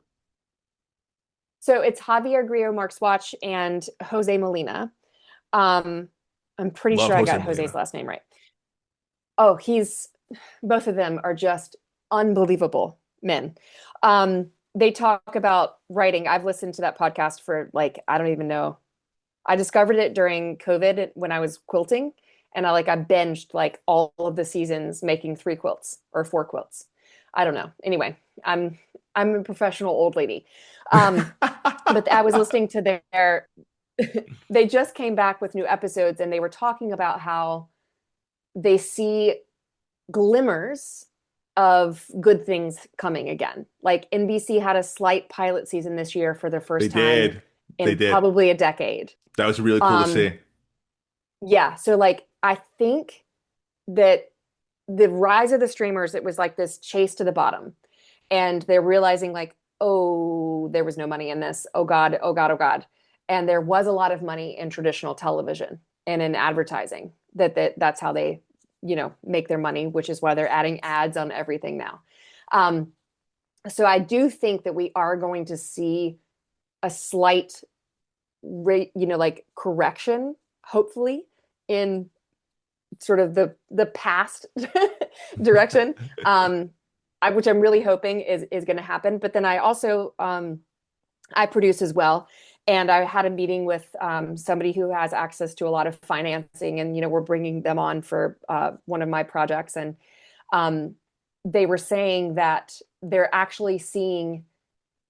So it's Javier Grillo Marxuach and Jose Molina. Um, I'm pretty Love sure I Jose got Jose's Molina. last name right. Oh, he's both of them are just unbelievable men. They talk about writing. I've listened to that podcast for like, I don't even know. I discovered it during COVID when I was quilting, and I binged like all of the seasons making 3 quilts or 4 quilts. I don't know. Anyway, I'm a professional old lady. Um, but I was listening to their they just came back with new episodes, and they were talking about how they see glimmers of good things coming again. Like NBC had a slight pilot season this year for the They first time did. They in did. probably a decade. That was really cool to Um, see. yeah, so like I think that the rise of the streamers, it was like this chase to the bottom. And they're realizing like, oh, there was no money in this. Oh God, oh God, oh God. And there was a lot of money in traditional television and in advertising. That's how they, make their money, which is why they're adding ads on everything now. Um, so I do think that we are going to see a slight rate, like correction, hopefully, in sort of the past direction. Which I'm really hoping is going to happen. But then I also I produce as well, and I had a meeting with somebody who has access to a lot of financing, and we're bringing them on for one of my projects, and um, they were saying that they're actually seeing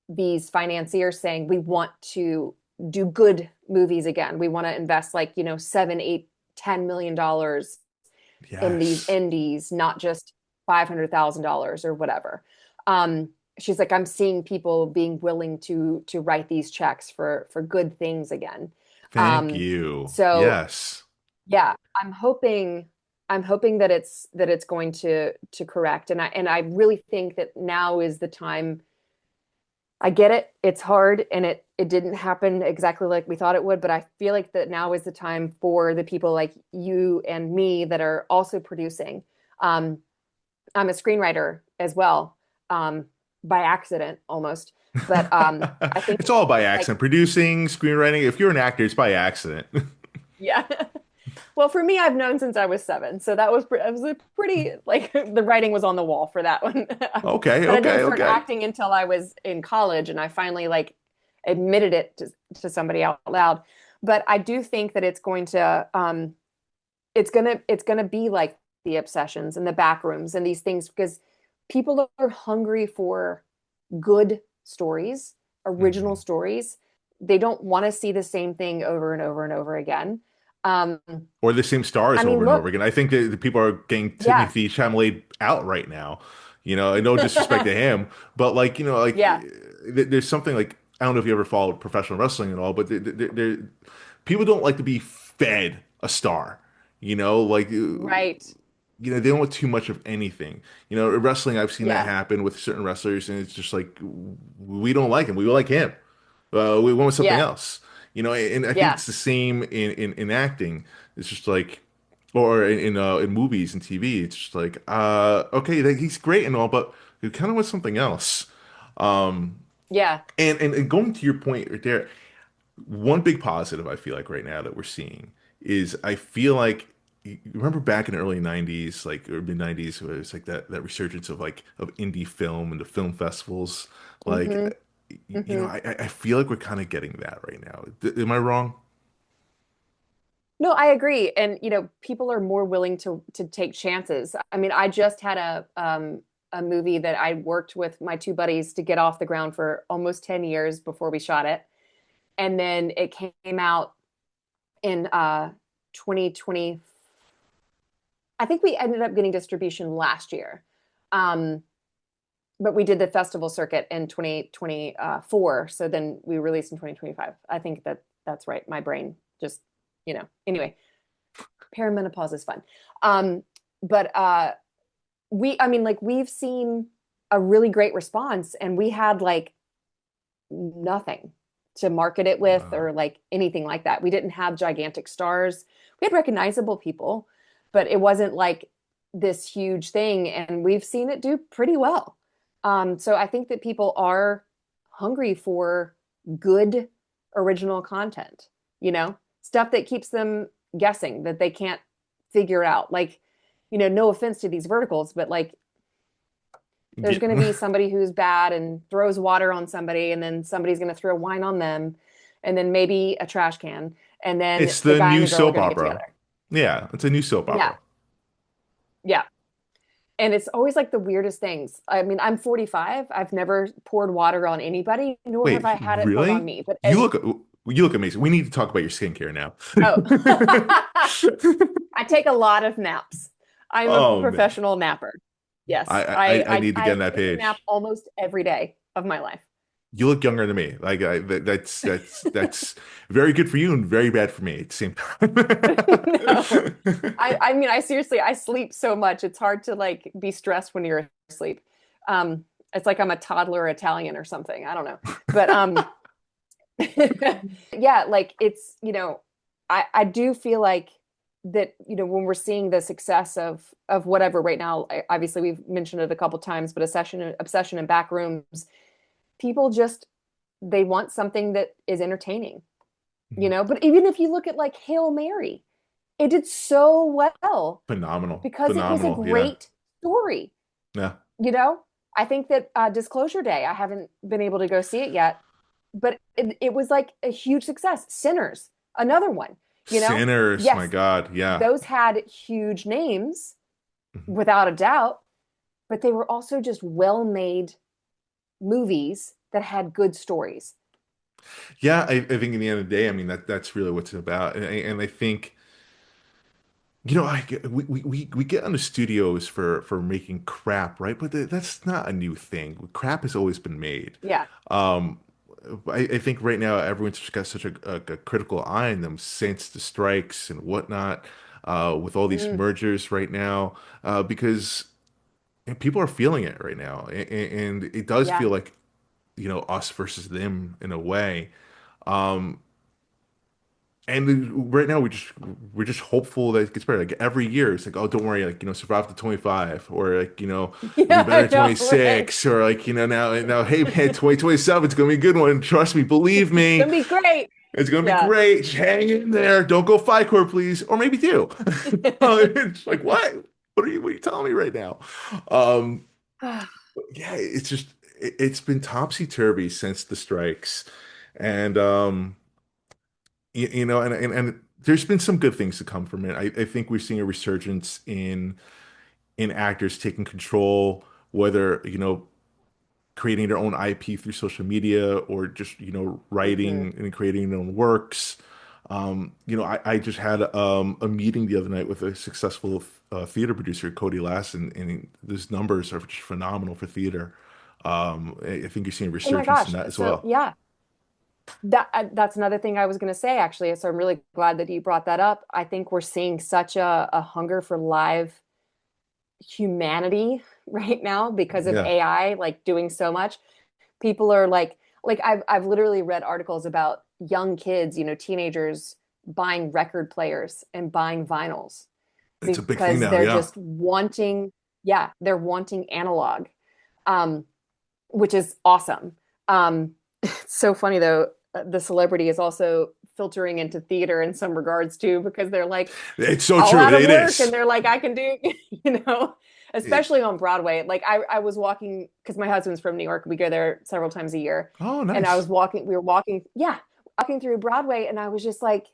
these financiers saying we want to do good movies again. We want to invest like 7, 8, $10 million in these Yes. indies, not just $500,000 or whatever. Um, she's like, I'm seeing people being willing to write these checks for good things again. Thank Um, you. so Yes. yeah, I'm hoping that it's going to correct, and I really think that now is the time. I get it. It's hard and it didn't happen exactly like we thought it would, but I feel like that now is the time for the people like you and me that are also producing. Um, I'm a screenwriter as well, by accident almost. But I think It's all by like accident. Producing, screenwriting. If you're an actor, it's by accident. yeah. Well, for me, I've known since I was 7, so it was a pretty like the writing was on the wall for that one. Okay, But I didn't okay, start okay. acting until I was in college, and I finally like admitted it to somebody out loud. But I do think that it's gonna be like the obsessions and the back rooms and these things because people are hungry for good stories, original Mhm. stories. They don't want to see the same thing over and over and over again. Um, Or the same I stars over mean, and over look, again. I think that the people are getting yeah, Timothy Chalamet out right now. And no disrespect to him, but like, yeah, there's something like I don't know if you ever followed professional wrestling at all, but people don't like to be fed a star. Like right, they don't want too much of anything. Wrestling, I've seen that yeah, happen with certain wrestlers, and it's just like we don't like him. We like him. We want something yeah, else. And I think Yeah. it's the same in acting. It's just like, or in movies and TV. It's just like, okay, he's great and all, but we kind of want something else. Um, Yeah. and going to your point right there, one big positive I feel like right now that we're seeing is I feel like you remember back in the early 90s, like or mid 90s, where it was like that resurgence of indie film and the film festivals. Like, Hmm. Hmm. I feel like we're kind of getting that right now. Am I wrong? No, I agree. And people are more willing to take chances. I mean, I just had a movie that I worked with my two buddies to get off the ground for almost 10 years before we shot it. And then it came out in 2020. I think we ended up getting distribution last year. Um, but we did the festival circuit in 2024. So then we released in 2025. I think that's right. My brain just, anyway, perimenopause is fun. Um, but I mean, like we've seen a really great response and we had like nothing to market it with Wow. or like anything like that. We didn't have gigantic stars. We had recognizable people, but it wasn't like this huge thing. And we've seen it do pretty well. So I think that people are hungry for good original content, stuff that keeps them guessing that they can't figure out. Like, no offense to these verticals, but like there's going to Yeah. be somebody who's bad and throws water on somebody, and then somebody's going to throw wine on them, and then maybe a trash can, and then It's the the guy and new the girl are soap going to get opera. together. Yeah, it's a new soap Yeah, opera. yeah. And it's always like the weirdest things. I mean, I'm 45. I've never poured water on anybody, nor have Wait, I had it poured on really? me. But You look you look amazing. We need to talk about your skincare now. oh, I take a lot of naps. I'm a Oh man. professional napper. I, Yes, I I need to get I on that take a nap page. almost every day of my life. You look younger than me. That's very good for you and very bad for me at the same No. time. I mean, I seriously, I sleep so much. It's hard to like be stressed when you're asleep. It's like I'm a toddler Italian or something. I don't know. But yeah, like I do feel like that, when we're seeing the success of whatever right now, obviously we've mentioned it a couple times, but obsession in back rooms, people just they want something that is entertaining, But even if you look at like Hail Mary, it did so well Phenomenal. because it was a Phenomenal. Yeah. great story. Yeah. You know, I think that Disclosure Day, I haven't been able to go see it yet, but it was like a huge success. Sinners, another one, Sinners, my yes, God. Yeah. those had huge names Mhm. without a doubt, but they were also just well made movies that had good stories. Yeah, I think in the end of the day, I mean that's really what it's about. And I think we get on the studios for making crap, right? But that's not a new thing. Crap has always been made. Yeah. Um, I think right now everyone's just got such a critical eye on them since the strikes and whatnot, with all these Mm, mergers right now, because people are feeling it right now, and it does yeah. feel like, us versus them in a way. Um, and right now we're just hopeful that it gets better. Like every year, it's like, oh, don't worry, like survive to 25, or like it'll be Yeah, better I at know, right? 26, or like now, hey man, 2027, it's gonna be a good one. Trust me, believe It's me, gonna be great. it's gonna be Yeah. great. Just hang in there. Don't go FICOR, please, or maybe do. It's like what are you telling me right now? Um, yeah, it's just it's been topsy-turvy since the strikes, and and there's been some good things to come from it. I think we're seeing a resurgence in actors taking control, whether creating their own IP through social media or just Hmm. writing and creating their own works. I just had a meeting the other night with a successful theater producer, Cody Lass, and those numbers are just phenomenal for theater. I think you're seeing a Oh my resurgence in gosh. that as So well. yeah, that's another thing I was going to say actually. So I'm really glad that you brought that up. I think we're seeing such a hunger for live humanity right now because of Yeah. AI like doing so much. People are like like I've literally read articles about young kids, teenagers buying record players and buying vinyls It's a big thing because now. they're Yeah. just wanting, yeah, they're wanting analog, um, which is awesome. It's so funny though, the celebrity is also filtering into theater in some regards too, because they're like It's so all true. out of It work and is. they're like, I can do, you know, It, especially on Broadway. Like I was walking because my husband's from New York. We go there several times a year. oh, And I nice. was walking, we were walking, yeah, walking through Broadway, and I was just like,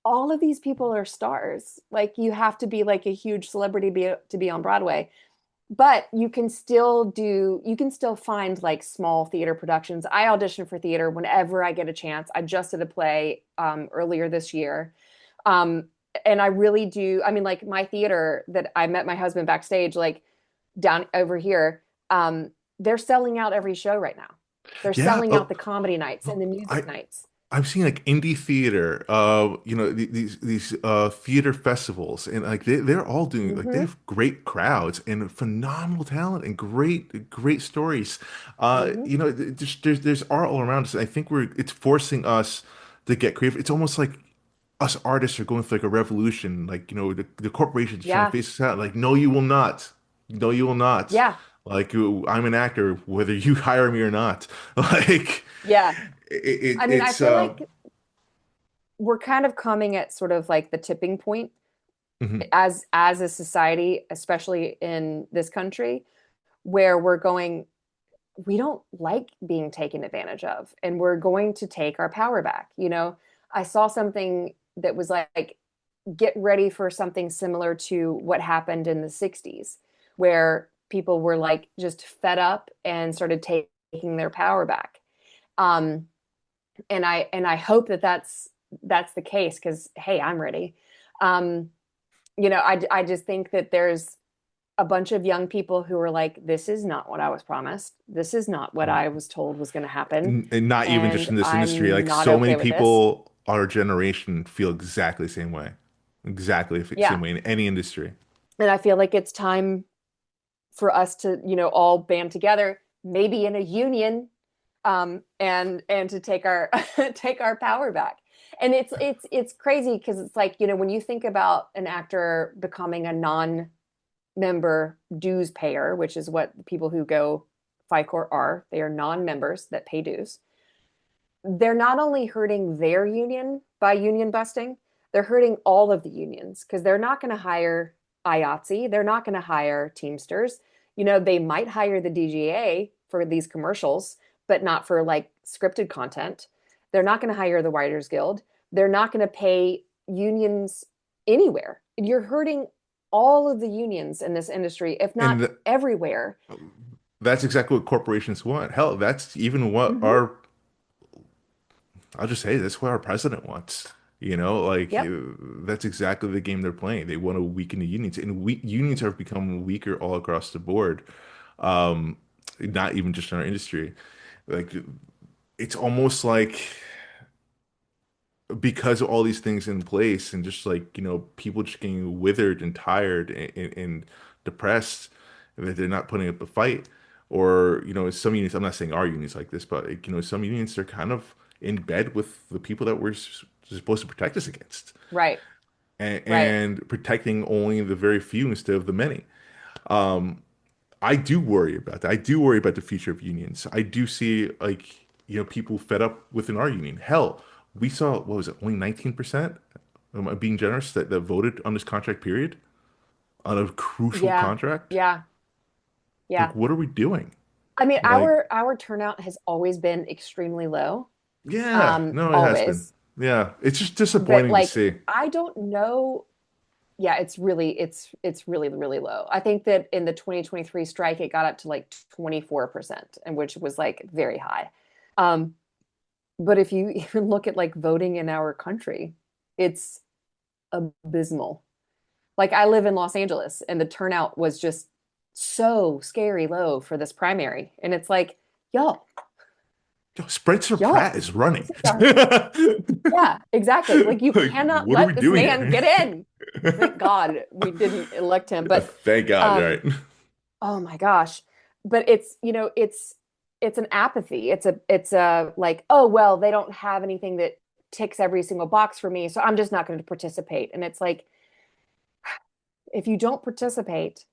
all of these people are stars. Like you have to be like a huge celebrity to be on Broadway. But you can still find like small theater productions. I audition for theater whenever I get a chance. I just did a play earlier this year. Um, and I really do. I mean, like my theater that I met my husband backstage, like down over here, they're selling out every show right now. They're Yeah. selling out the comedy nights and the I music nights. I've seen like indie theater, these theater festivals, and like they're all doing like they Hmm. have great crowds and phenomenal talent and great stories. Hmm. There's art all around us. I think it's forcing us to get creative. It's almost like us artists are going through like a revolution. Like, the corporations are trying to Yeah. face us out. Like, no, you will not. No, you will not. Yeah. Like, I'm an actor, whether you hire me or not. Like, Yeah. I mean, I it's feel like we're kind of coming at sort of like the tipping point mhm. as a society, especially in this country, where we're going, we don't like being taken advantage of, and we're going to take our power back. I saw something that was like, get ready for something similar to what happened in the 60s, where people were like just fed up and started taking their power back. Um, and I hope that that's the case because hey, I'm ready. Um, I just think that there's a bunch of young people who are like, this is not what I was promised. This is not what I was told was going to happen. And not even just And in this industry. I'm Like, not so many okay with this. people our generation feel exactly the same way. Exactly the same Yeah. way in any industry. And I feel like it's time for us to, all band together, maybe in a union, and to take our take our power back. And it's crazy because it's like, when you think about an actor becoming a non-member dues payer, which is what the people who go FICOR are, they are non-members that pay dues. They're not only hurting their union by union busting, they're hurting all of the unions because they're not going to hire IATSE, they're not going to hire Teamsters. They might hire the DGA for these commercials, but not for like scripted content. They're not going to hire the Writers Guild. They're not going to pay unions anywhere. You're hurting all of the unions in this industry, if not And everywhere. that's exactly what corporations want. Hell, that's even what Hmm. I'll just say that's what our president wants. Like, Yep. that's exactly the game they're playing. They want to weaken the unions, and unions have become weaker all across the board. Um, Not even just in our industry. Like, it's almost like because of all these things in place, and just like, people just getting withered and tired and depressed, that they're not putting up a fight. Or, some unions, I'm not saying our unions like this, but like, some unions are kind of in bed with the people that we're supposed to protect us against, Right. Right. and protecting only the very few instead of the many. I do worry about that. I do worry about the future of unions. I do see, like, people fed up within our union. Hell, we saw, what was it, only 19%, am I being generous, that voted on this contract period, on a crucial Yeah. contract. Yeah. Like, Yeah. what are we doing? I mean, Like, our turnout has always been extremely low. yeah, no, it has been. Always. Yeah, it's just But disappointing to like, see. I don't know. Yeah, it's really, really low. I think that in the 2023 strike, it got up to like 24%, and which was like very high. Um, but if you even look at like voting in our country, it's abysmal. Like I live in Los Angeles and the turnout was just so scary low for this primary. And it's like, y'all, Yo, Spencer Pratt y'all, is running. this is our, yeah, exactly. Like you Like, cannot what are we let this doing man here? get in. Thank God we didn't elect him. But Thank God, um, right? oh my gosh. But it's it's an apathy. It's a like, oh well, they don't have anything that ticks every single box for me, so I'm just not going to participate. And it's like, if you don't participate,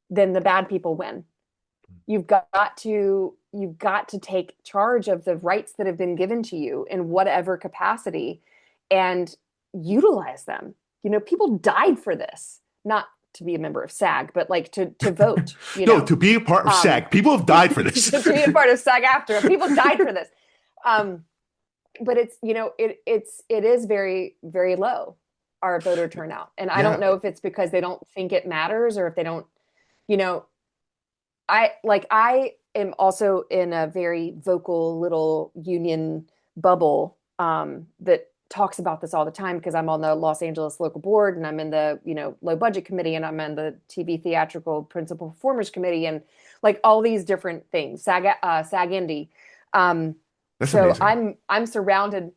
then the bad people win. You've got to take charge of the rights that have been given to you in whatever capacity and utilize them. People died for this, not to be a member of SAG, but like to vote, No, to be a part of um, SAG, people have died for this. to be a part of SAG-AFTRA. People died for this. Um, but it is very, very low, our voter turnout. And I don't Yeah, know if it's because they don't think it matters or if they don't, you know, I am also in a very vocal little union bubble that talks about this all the time because I'm on the Los Angeles local board and I'm in the low budget committee and I'm in the TV theatrical principal performers committee and like all these different things. SAG Indy. Um, that's so amazing. I'm surrounded.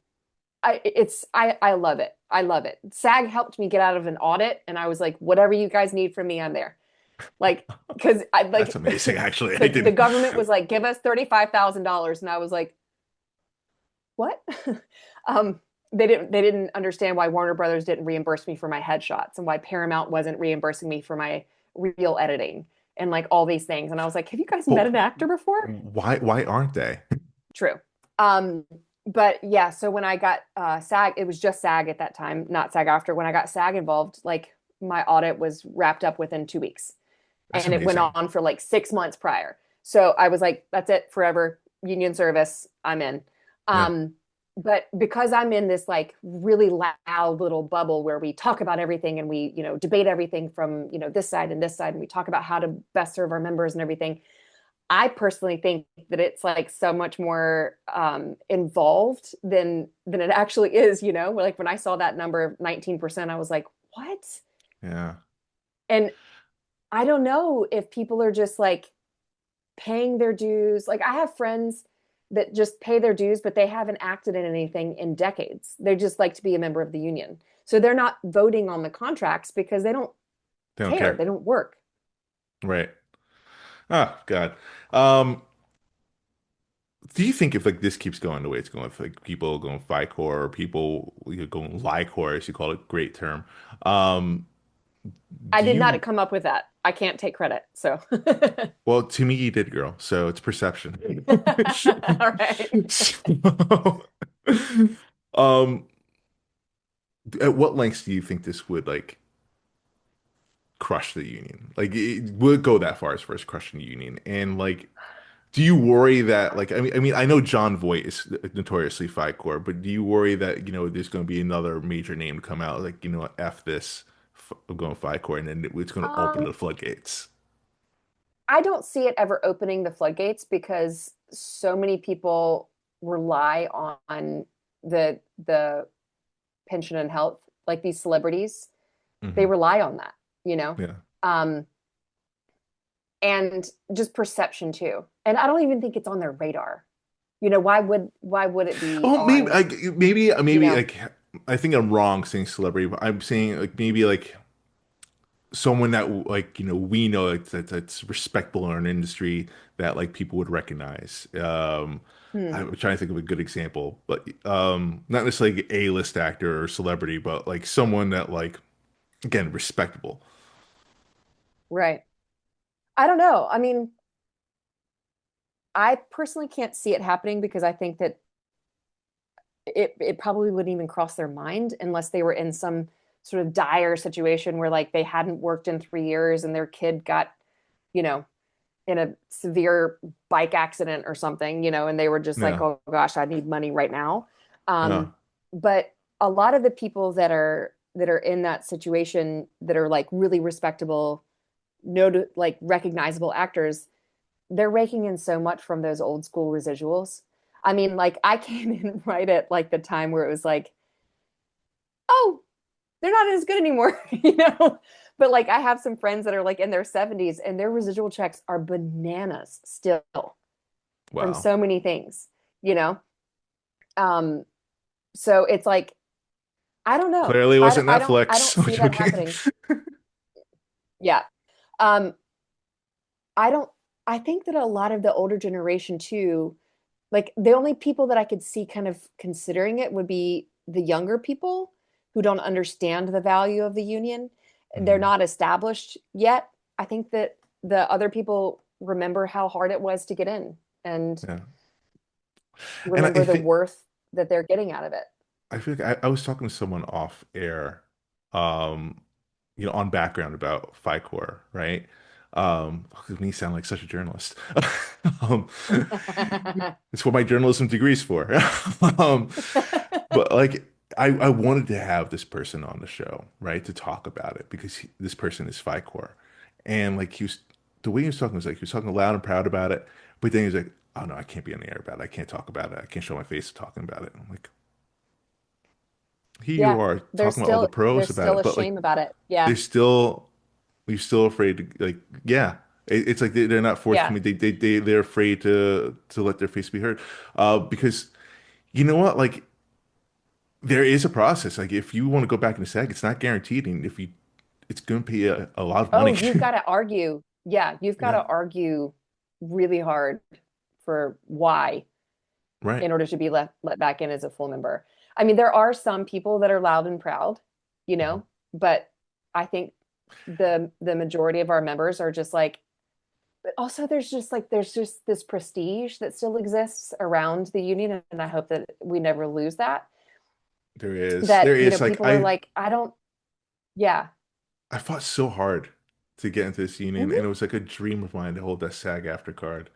I love it. I love it. SAG helped me get out of an audit and I was like, whatever you guys need from me, I'm there. Like, because I That's like amazing, actually. I the didn't. government was like, give us $35,000, and I was like, what? um, they didn't understand why Warner Brothers didn't reimburse me for my headshots and why Paramount wasn't reimbursing me for my real editing and like all these things. And I was like, have you guys met Well, an actor before? why aren't they? True. Um, but yeah, so when I got SAG, it was just SAG at that time, not SAG-AFTRA. When I got SAG involved, like my audit was wrapped up within 2 weeks. That's And it went amazing. on for like 6 months prior. So I was like, that's it forever. Union service, I'm in. Yeah. Um, but because I'm in this like really loud little bubble where we talk about everything and we, debate everything from, this side and this side, and we talk about how to best serve our members and everything. I personally think that it's like so much more involved than it actually is, Like when I saw that number of 19%, I was like, what? Yeah. And I don't know if people are just like paying their dues. Like I have friends that just pay their dues, but they haven't acted in anything in decades. They just like to be a member of the union. So they're not voting on the contracts because they don't They don't care. care. They don't work. Right. Oh, God. Um, do you think if like this keeps going the way it's going, if like people going FICOR or people going LICOR, as you call it, great term. Um, I do did not you come up with that. I can't take credit. So, well, to me you did, girl, so it's perception. all right. So, um, at what lengths do you think this would like crush the union? Like it would go that far as far as crushing the union. And like, do you worry that like I mean I know John Voight is notoriously FICOR, but do you worry that there's going to be another major name to come out like F this going FICOR and then it's going to open Um, the floodgates? I don't see it ever opening the floodgates because so many people rely on the pension and health, like these celebrities, they Hmm. rely on that, you know? Yeah. Um, and just perception too. And I don't even think it's on their radar. Why would it be Oh, maybe on, like maybe you like I think I'm wrong saying celebrity, but I'm saying like maybe like someone that like we know like, that's respectable in our industry that like people would recognize. hmm, I'm trying to think of a good example, but not necessarily A-list actor or celebrity, but like someone that like again respectable. right. I don't know. I mean, I personally can't see it happening because I think that it probably wouldn't even cross their mind unless they were in some sort of dire situation where like they hadn't worked in 3 years and their kid got, you know, in a severe bike accident or something, and they were just like, Yeah. oh gosh, I need money right now. Uh, But a lot of the people that are in that situation that are like really respectable, no, like recognizable actors, they're raking in so much from those old school residuals. I mean, like I came in right at like the time where it was like, oh, they're not as good anymore, But like I have some friends that are like in their 70s and their residual checks are bananas still from wow. so many things, you know? Um, so it's like, I don't know. Clearly I, wasn't I don't I don't Netflix. I'm see that joking. happening. Yeah. Um, I don't. I think that a lot of the older generation too, like the only people that I could see kind of considering it would be the younger people who don't understand the value of the union. They're Mhm. not established yet. I think that the other people remember how hard it was to get in and Yeah. And I remember the think worth that they're getting out of it. I feel like I was talking to someone off air, um, on background about FICOR, right? 'Cause me sound like such a journalist. Um, it's what my journalism degree is for. Um, but like I wanted to have this person on the show, right, to talk about it because this person is FICOR. And like the way he was talking was like he was talking loud and proud about it, but then he was like, "Oh no, I can't be on the air about it. I can't talk about it. I can't show my face talking about it." I'm like, here you Yeah, are talking about all the pros there's about still it, a but like shame about it. Yeah. they're still you're still afraid to like yeah. It's like they're not Yeah. forthcoming. They're afraid to let their face be heard. Because you know what? Like there is a process. Like if you want to go back into SAG, it's not guaranteed, and if you, it's going to pay a lot of Oh, money. you've got to argue. Yeah, you've got Yeah, to argue really hard for why right. in order to be let back in as a full member. I mean, there are some people that are loud and proud, you Mhm. know, but I think the majority of our members are just like, but also there's just this prestige that still exists around the union, and I hope that we never lose that. There That, is like people are like, I don't, yeah. I fought so hard to get into this union, and it Hmm. was like a dream of mine to hold that SAG-AFTRA card.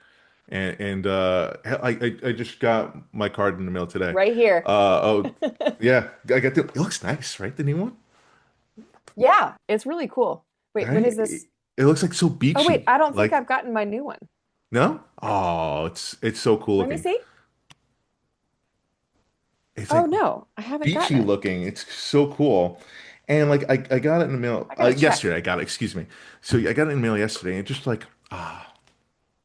And I just got my card in the mail today. Right here. Oh yeah, I got the. It looks nice, right? The new one, Yeah, it's really cool. Wait, when right? is this? It looks like so Oh, wait, beachy. I don't think Like I've gotten my new one. no? Oh, it's so cool Let me looking. see. It's Oh, like no, I haven't gotten beachy it. looking. It's so cool. And like I got it in the mail I gotta check. yesterday. I got it. Excuse me. So I got it in the mail yesterday, and just like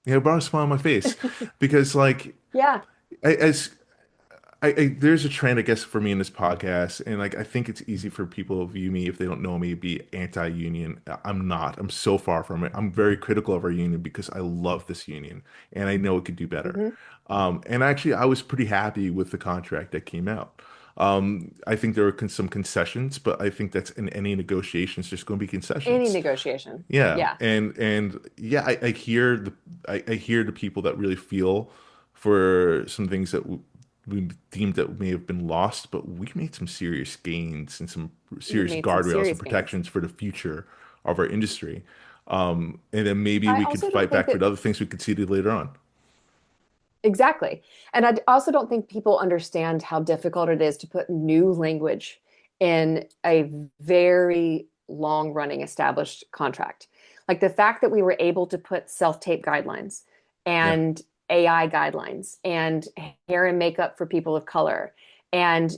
it brought a smile on my face because like Yeah. as there's a trend, I guess, for me in this podcast, and like I think it's easy for people to view me if they don't know me, be anti-union. I'm not. I'm so far from it. I'm very critical of our union because I love this union and I know it could do better. Hmm. And actually, I was pretty happy with the contract that came out. I think there were some concessions, but I think that's in any negotiations, there's going to be Any concessions. negotiation. Yeah, Yeah. and yeah, I hear I hear the people that really feel for some things that we deemed that may have been lost, but we made some serious gains and some We serious made some guardrails and serious gains. protections for the future of our industry. And then maybe I we could also don't fight think back for that the other things we conceded later on. exactly. And I also don't think people understand how difficult it is to put new language in a very long running established contract. Like the fact that we were able to put self-tape guidelines Yeah, and AI guidelines and hair and makeup for people of color and,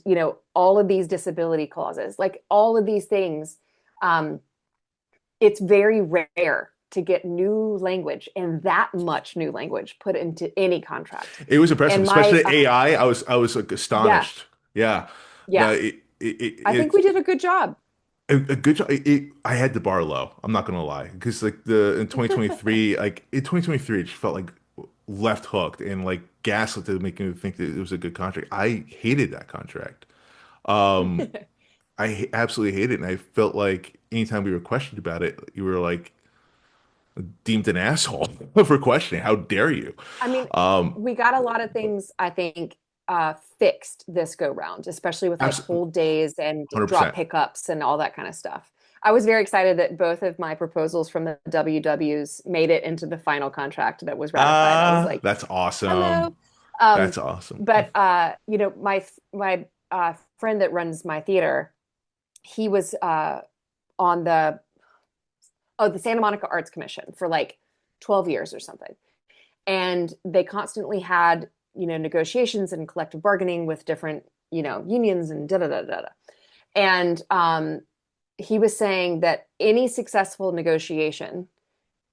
all of these disability clauses, like all of these things, um, it's very rare to get new language and that much new language put into any contract. it was impressive, And my especially AI. I was like yeah, astonished. Yeah, yeah, I think we it did a good job. a good job. I had the bar low. I'm not gonna lie, because like the in 2023, like in 2023, it just felt like left hooked and like gaslit to make me think that it was a good contract. I hated that contract. Um, absolutely hated it, and I felt like anytime we were questioned about it, you were like deemed an asshole for questioning. How dare you? I mean, Um, we got a lot of things, I think, fixed this go round, especially with like absolutely, hold days and drop 100%. pickups and all that kind of stuff. I was very excited that both of my proposals from the WWs made it into the final contract that was ratified. I was Ah, like, that's awesome. hello. Um, That's awesome. but my friend that runs my theater, he was on the Santa Monica Arts Commission for like 12 years or something. And they constantly had, negotiations and collective bargaining with different, unions and da da da da. And he was saying that any successful negotiation,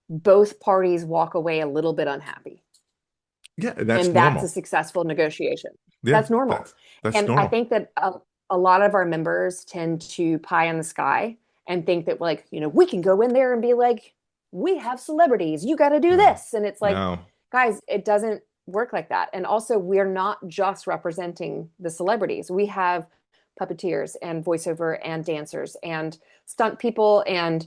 both parties walk away a little bit unhappy. Yeah, that's And that's a normal. successful negotiation. Yeah, That's normal. that's And I normal. think that a lot of our members tend to pie in the sky and think that, like, we can go in there and be like, we have celebrities, you got to do No, this. And it's like, no, guys, it doesn't work like that. And also, we're not just representing the celebrities. We have puppeteers and voiceover and dancers and stunt people and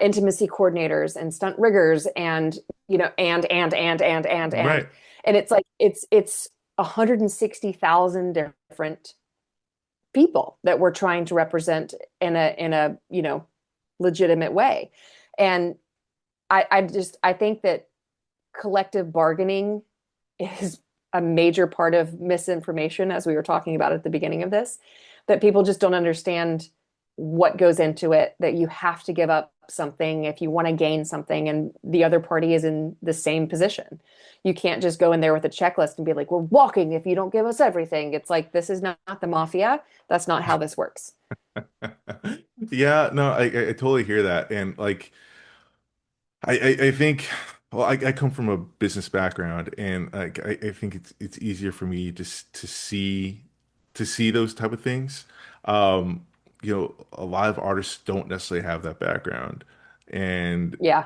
intimacy coordinators and stunt riggers and and right. and it's like it's 160,000 different people that we're trying to represent in a legitimate way. And I think that collective bargaining is a major part of misinformation, as we were talking about at the beginning of this, that people just don't understand what goes into it, that you have to give up something if you want to gain something, and the other party is in the same position. You can't just go in there with a checklist and be like, we're walking if you don't give us everything. It's like, this is not the mafia. That's not how this works. Yeah, no, I totally hear that. And like, I think, well, I come from a business background, and like I think it's easier for me just to see those type of things. Um, a lot of artists don't necessarily have that background, and Yeah.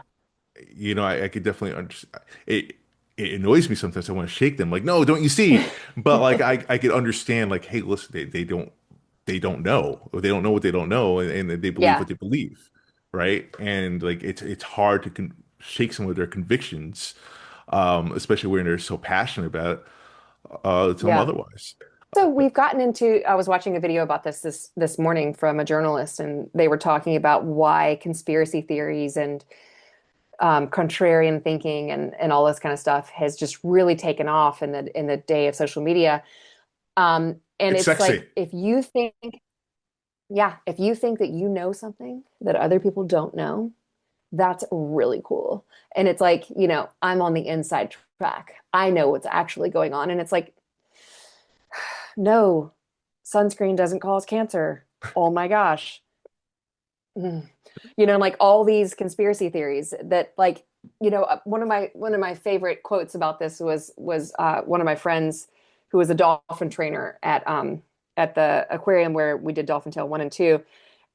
I could definitely understand it. It annoys me sometimes. I want to shake them, like, no, don't you see? But like, I could understand, like, hey, listen, they don't know, or they don't know what they don't know, and they believe Yeah. what they believe, right? And like, it's hard to shake some of their convictions, especially when they're so passionate about it. Tell them Yeah. otherwise. So we've gotten into, I was watching a video about this morning from a journalist, and they were talking about why conspiracy theories and contrarian thinking and all this kind of stuff has just really taken off in the day of social media. And It's it's sexy. like, if you think, yeah, if you think that you know something that other people don't know, that's really cool. And it's like, I'm on the inside track. I know what's actually going on. And it's like, no, sunscreen doesn't cause cancer. Oh my gosh. Mm. Like all these conspiracy theories that, like, one of my favorite quotes about this was one of my friends who was a dolphin trainer at the aquarium where we did Dolphin Tale 1 and 2.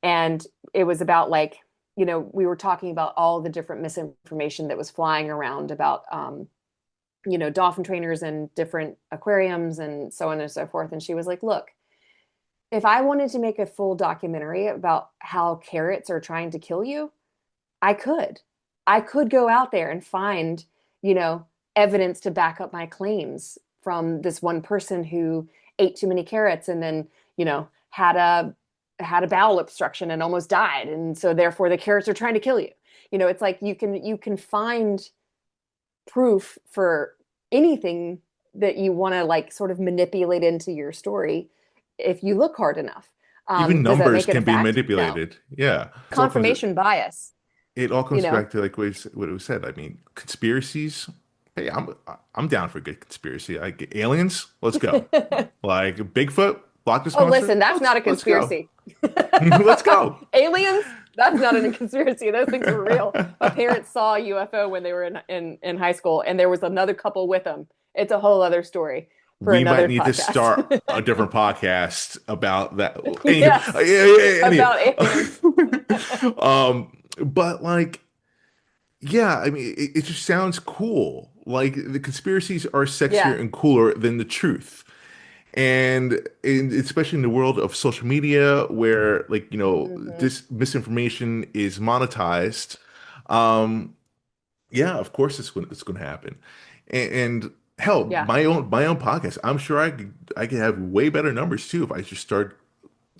And it was about, like, we were talking about all the different misinformation that was flying around about dolphin trainers and different aquariums and so on and so forth. And she was like, look, if I wanted to make a full documentary about how carrots are trying to kill you, I could. I could go out there and find, you know, evidence to back up my claims from this one person who ate too many carrots and then, had a bowel obstruction and almost died. And so therefore the carrots are trying to kill you. It's like you can find proof for anything that you want to, like, sort of manipulate into your story if you look hard enough. Even Does that numbers make it a can be fact? No. manipulated. Yeah, Confirmation bias, it all you comes know? back to like what it was said. I mean, conspiracies. Hey, I'm down for a good conspiracy. Like aliens, let's go. Like Bigfoot, Loch Ness Oh, monster, listen, that's not a let's go. conspiracy. Let's go. Aliens, that's not a conspiracy. Those things were real. My parents saw a UFO when they were in high school, and there was another couple with them. It's a whole other story for We might another need to podcast. start a different podcast about that. Yes, Anyway. about aliens. But like, yeah, I mean, it just sounds cool. Like the conspiracies are sexier Yeah. and cooler than the truth. And especially in the world of social media where, like, Hmm. this misinformation is monetized. um yeah, of course it's going to happen. And hell, Yeah. my own podcast, I'm sure I could have way better numbers too if I just start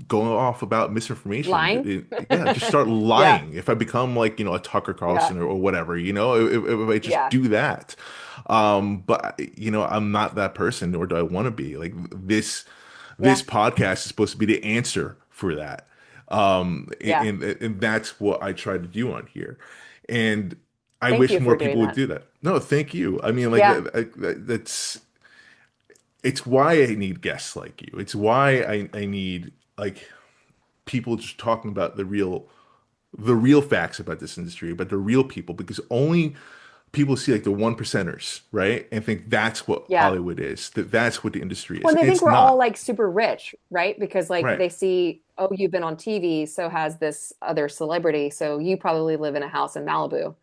going off about misinformation. Lying. Yeah, just start Yeah. lying. If I become like, a Tucker Yeah. Carlson or whatever, if I just Yeah. do that. But I'm not that person, nor do I want to be. Like this Yeah. podcast is supposed to be the answer for that. Yeah. And that's what I try to do on here. And I Thank wish you more for doing people would that. do that. No, thank you. I mean, like Yeah. that's it's why I need guests like you. It's why I need like people just talking about the real facts about this industry, about the real people, because only people see like the one percenters, right? And think that's what Yeah. Hollywood is, that that's what the industry Well, is. and they think It's we're all not. like super rich, right? Because like Right. they see, oh, you've been on TV, so has this other celebrity, so you probably live in a house in Malibu.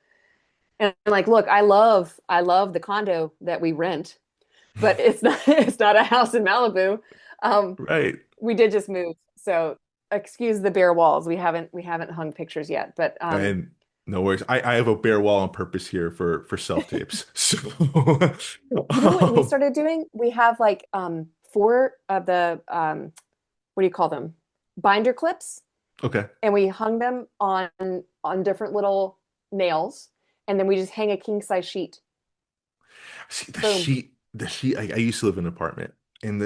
And I'm like, look, I love the condo that we rent, but it's not it's not a house in Malibu. Um, Right. we did just move, so excuse the bare walls. We haven't hung pictures yet, but And no worries. I have a bare wall on purpose here for self tapes. So you know what we um, started doing? We have like four of the what do you call them? Binder clips, okay. and we hung them on different little nails, and then we just hang a king size sheet. See Boom. the sheet. I used to live in an apartment, and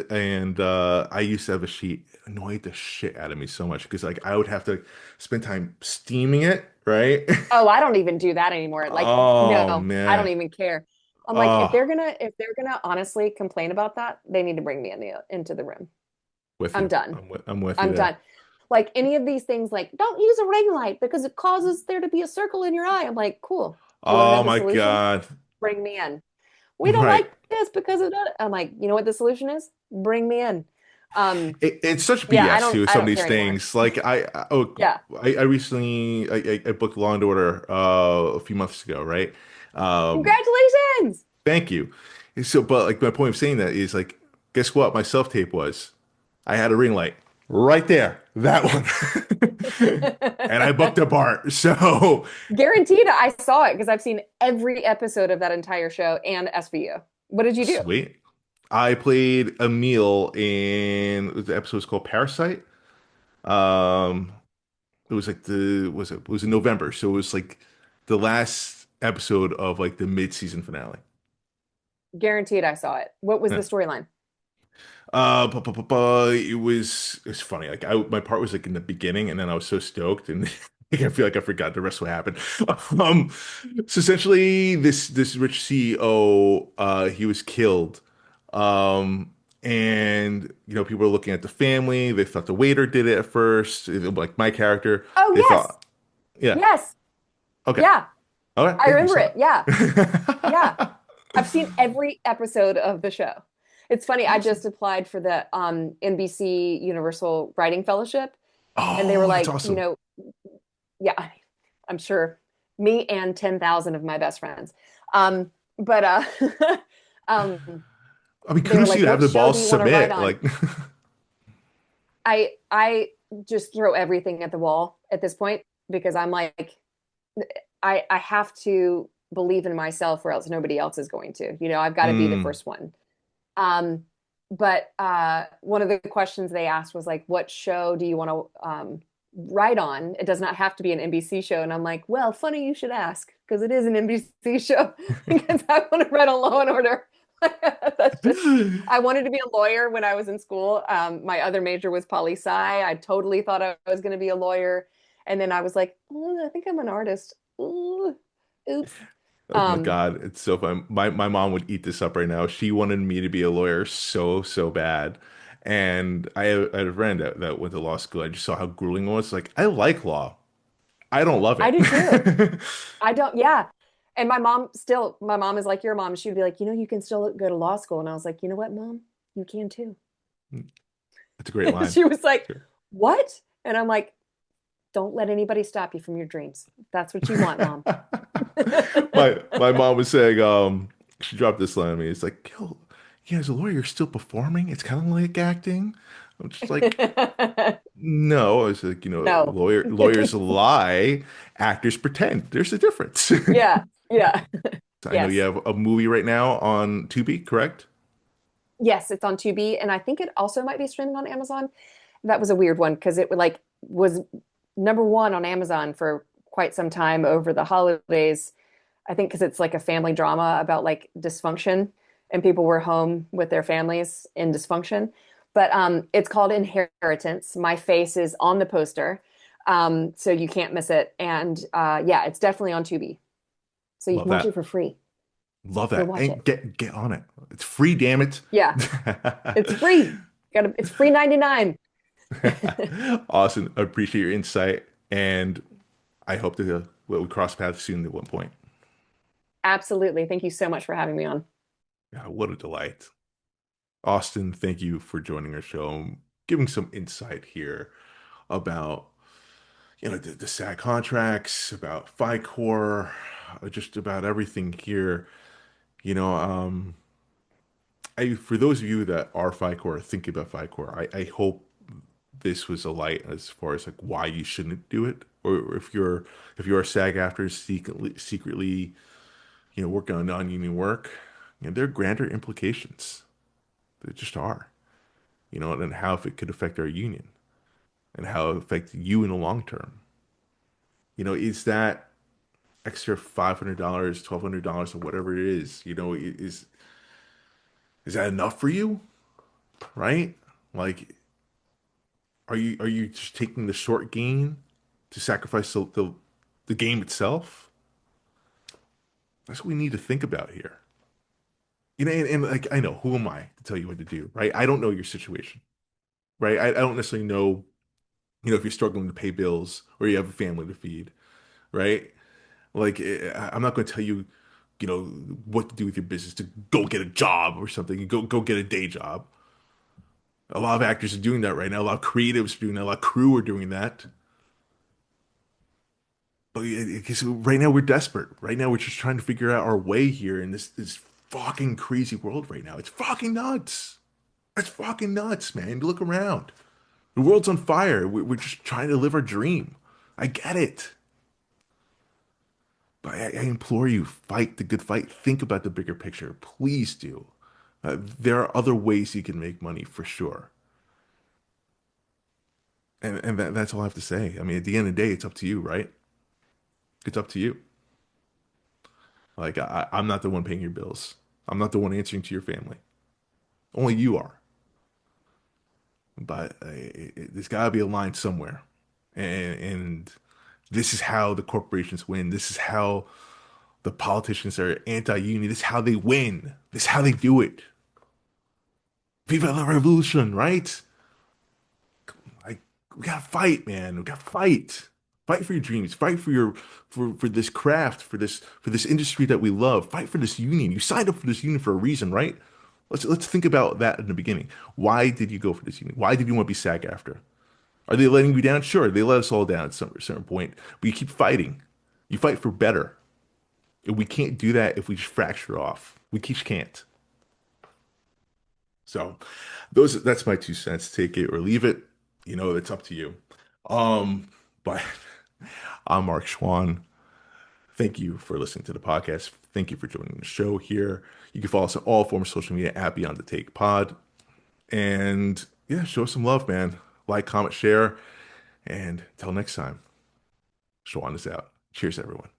I used to have a sheet. It annoyed the shit out of me so much because like I would have to spend time steaming it, right? Oh, I don't even do that anymore. Like, Oh no, I don't man. even care. I'm like, if Oh, they're gonna honestly complain about that, they need to bring me into the room. with I'm you. done. I'm with you I'm there. done. Like any of these things, like don't use a ring light because it causes there to be a circle in your eye. I'm like, cool. You want to know Oh the my solution? God. Bring me in. We don't Right. like this because of that. I'm like, you know what the solution is? Bring me in. Um, It's such yeah, BS too. I Some of don't these care anymore. things, like Yeah. I recently I booked Law and Order a few months ago, right? Um, Congratulations. thank you. So, but like my point of saying that is like, guess what? My self tape was. I had a ring light right there, that one, and I booked a bar. So Guaranteed I saw it because I've seen every episode of that entire show and SVU. What did you do? sweet. I played a meal in the episode was called Parasite. Um, it was like it was in November, so it was like the last episode of like the mid-season finale. Guaranteed I saw it. What was the Yeah. storyline? It's funny. Like my part was like in the beginning, and then I was so stoked, and I feel like I forgot the rest of what happened. Um, so essentially, this rich CEO, he was killed, and people were looking at the family. They thought the waiter did it at first, like my character. Oh, They yes. thought, yeah, Yes. okay, Yeah. okay, I yeah, you remember saw it. Yeah. Yeah. it. I've seen every episode of the show. It's funny, I Awesome. just applied for the NBC Universal Writing Fellowship, and they were Oh, that's like, awesome. yeah, I'm sure me and 10,000 of my best friends. But um, I mean, they were kudos to like, you to have what the show do balls you want to write submit. on? Like, I just throw everything at the wall at this point because I'm like, I have to believe in myself or else nobody else is going to. I've got to be the mm, first one. Um, but one of the questions they asked was like, what show do you want to write on? It does not have to be an NBC show. And I'm like, well, funny you should ask because it is an NBC show because I want to write on Law and Order. That's just, I wanted to be a lawyer when I was in school. My other major was poli sci. I totally thought I was going to be a lawyer. And then I was like, oh, I think I'm an artist. Ooh, oops. oh my Um, God, it's so fun. My mom would eat this up right now. She wanted me to be a lawyer so bad. And I had a friend that went to law school. I just saw how grueling it was. Like, I like law. I don't love I it. do too. I don't, yeah. And my mom is like your mom. She'd be like, you can still go to law school. And I was like, you know what, mom? You can too. It's a great line. She was like, Sure. what? And I'm like, don't let anybody stop you from your dreams. If that's what you want, mom. My mom was saying, she dropped this line on me. It's like, yo, yeah, as a lawyer, you're still performing. It's kind of like acting. I'm just like, no. I was like, No. lawyers lie, actors pretend. There's a difference. Yeah. Yeah. I know you Yes. have a movie right now on Tubi, correct? Yes, it's on Tubi, and I think it also might be streaming on Amazon. That was a weird one because it was number one on Amazon for quite some time over the holidays. I think because it's like a family drama about like dysfunction and people were home with their families in dysfunction. But it's called Inheritance. My face is on the poster, so you can't miss it. And yeah, it's definitely on Tubi, so you Love can watch it that. for free. Love Go that. watch And it. get on it. It's free, damn it. Yeah, it's free. It's free 99. Awesome. I appreciate your insight, and I hope that we cross paths soon at one point. Absolutely. Thank you so much for having me on. Yeah, what a delight. Austin, thank you for joining our show, and giving some insight here about the SAG contracts, about FICOR, just about everything here. You know, for those of you that are FICOR, thinking about FICOR, I hope this was a light as far as like why you shouldn't do it, or if you're a SAG-AFTRA secretly working on non-union work, there are grander implications. There just are, and how if it could affect our union and how it affect you in the long term. Is that extra $500, $1,200, or whatever it is, is that enough for you? Right? Like, are you just taking the short gain to sacrifice the game itself? That's what we need to think about here. And like I know who am I to tell you what to do, right? I don't know your situation, right? I don't necessarily know, if you're struggling to pay bills or you have a family to feed, right? Like I'm not going to tell you, what to do with your business to go get a job or something. You go get a day job. A lot of actors are doing that right now. A lot of creatives are doing that. A lot of crew are doing that. But because right now we're desperate. Right now we're just trying to figure out our way here in this fucking crazy world right now. It's fucking nuts. It's fucking nuts, man. Look around. The world's on fire. We're just trying to live our dream. I get it. But I implore you, fight the good fight. Think about the bigger picture. Please do. There are other ways you can make money for sure. And that's all I have to say. I mean, at the end of the day, it's up to you, right? It's up to you. Like, I'm not the one paying your bills. I'm not the one answering to your family. Only you are. But there's got to be a line somewhere. And this is how the corporations win. This is how the politicians are anti-union. This is how they win. This is how they do it. Viva la revolution, right? Like we gotta fight, man. We gotta fight. Fight for your dreams. Fight for for this craft, for this industry that we love. Fight for this union. You signed up for this union for a reason, right? Let's think about that in the beginning. Why did you go for this union? Why did you want to be SAG after? Are they letting you down? Sure, they let us all down at some certain point. But you keep fighting. You fight for better. And we can't do that if we just fracture off. We just can't. So that's my 2 cents. Take it or leave it. It's up to you. Um, but I'm Mark Schwann. Thank you for listening to the podcast. Thank you for joining the show here. You can follow us on all forms of social media at Beyond the Take Pod. And yeah, show us some love, man. Like, comment, share. And until next time, Schwann is out. Cheers, everyone.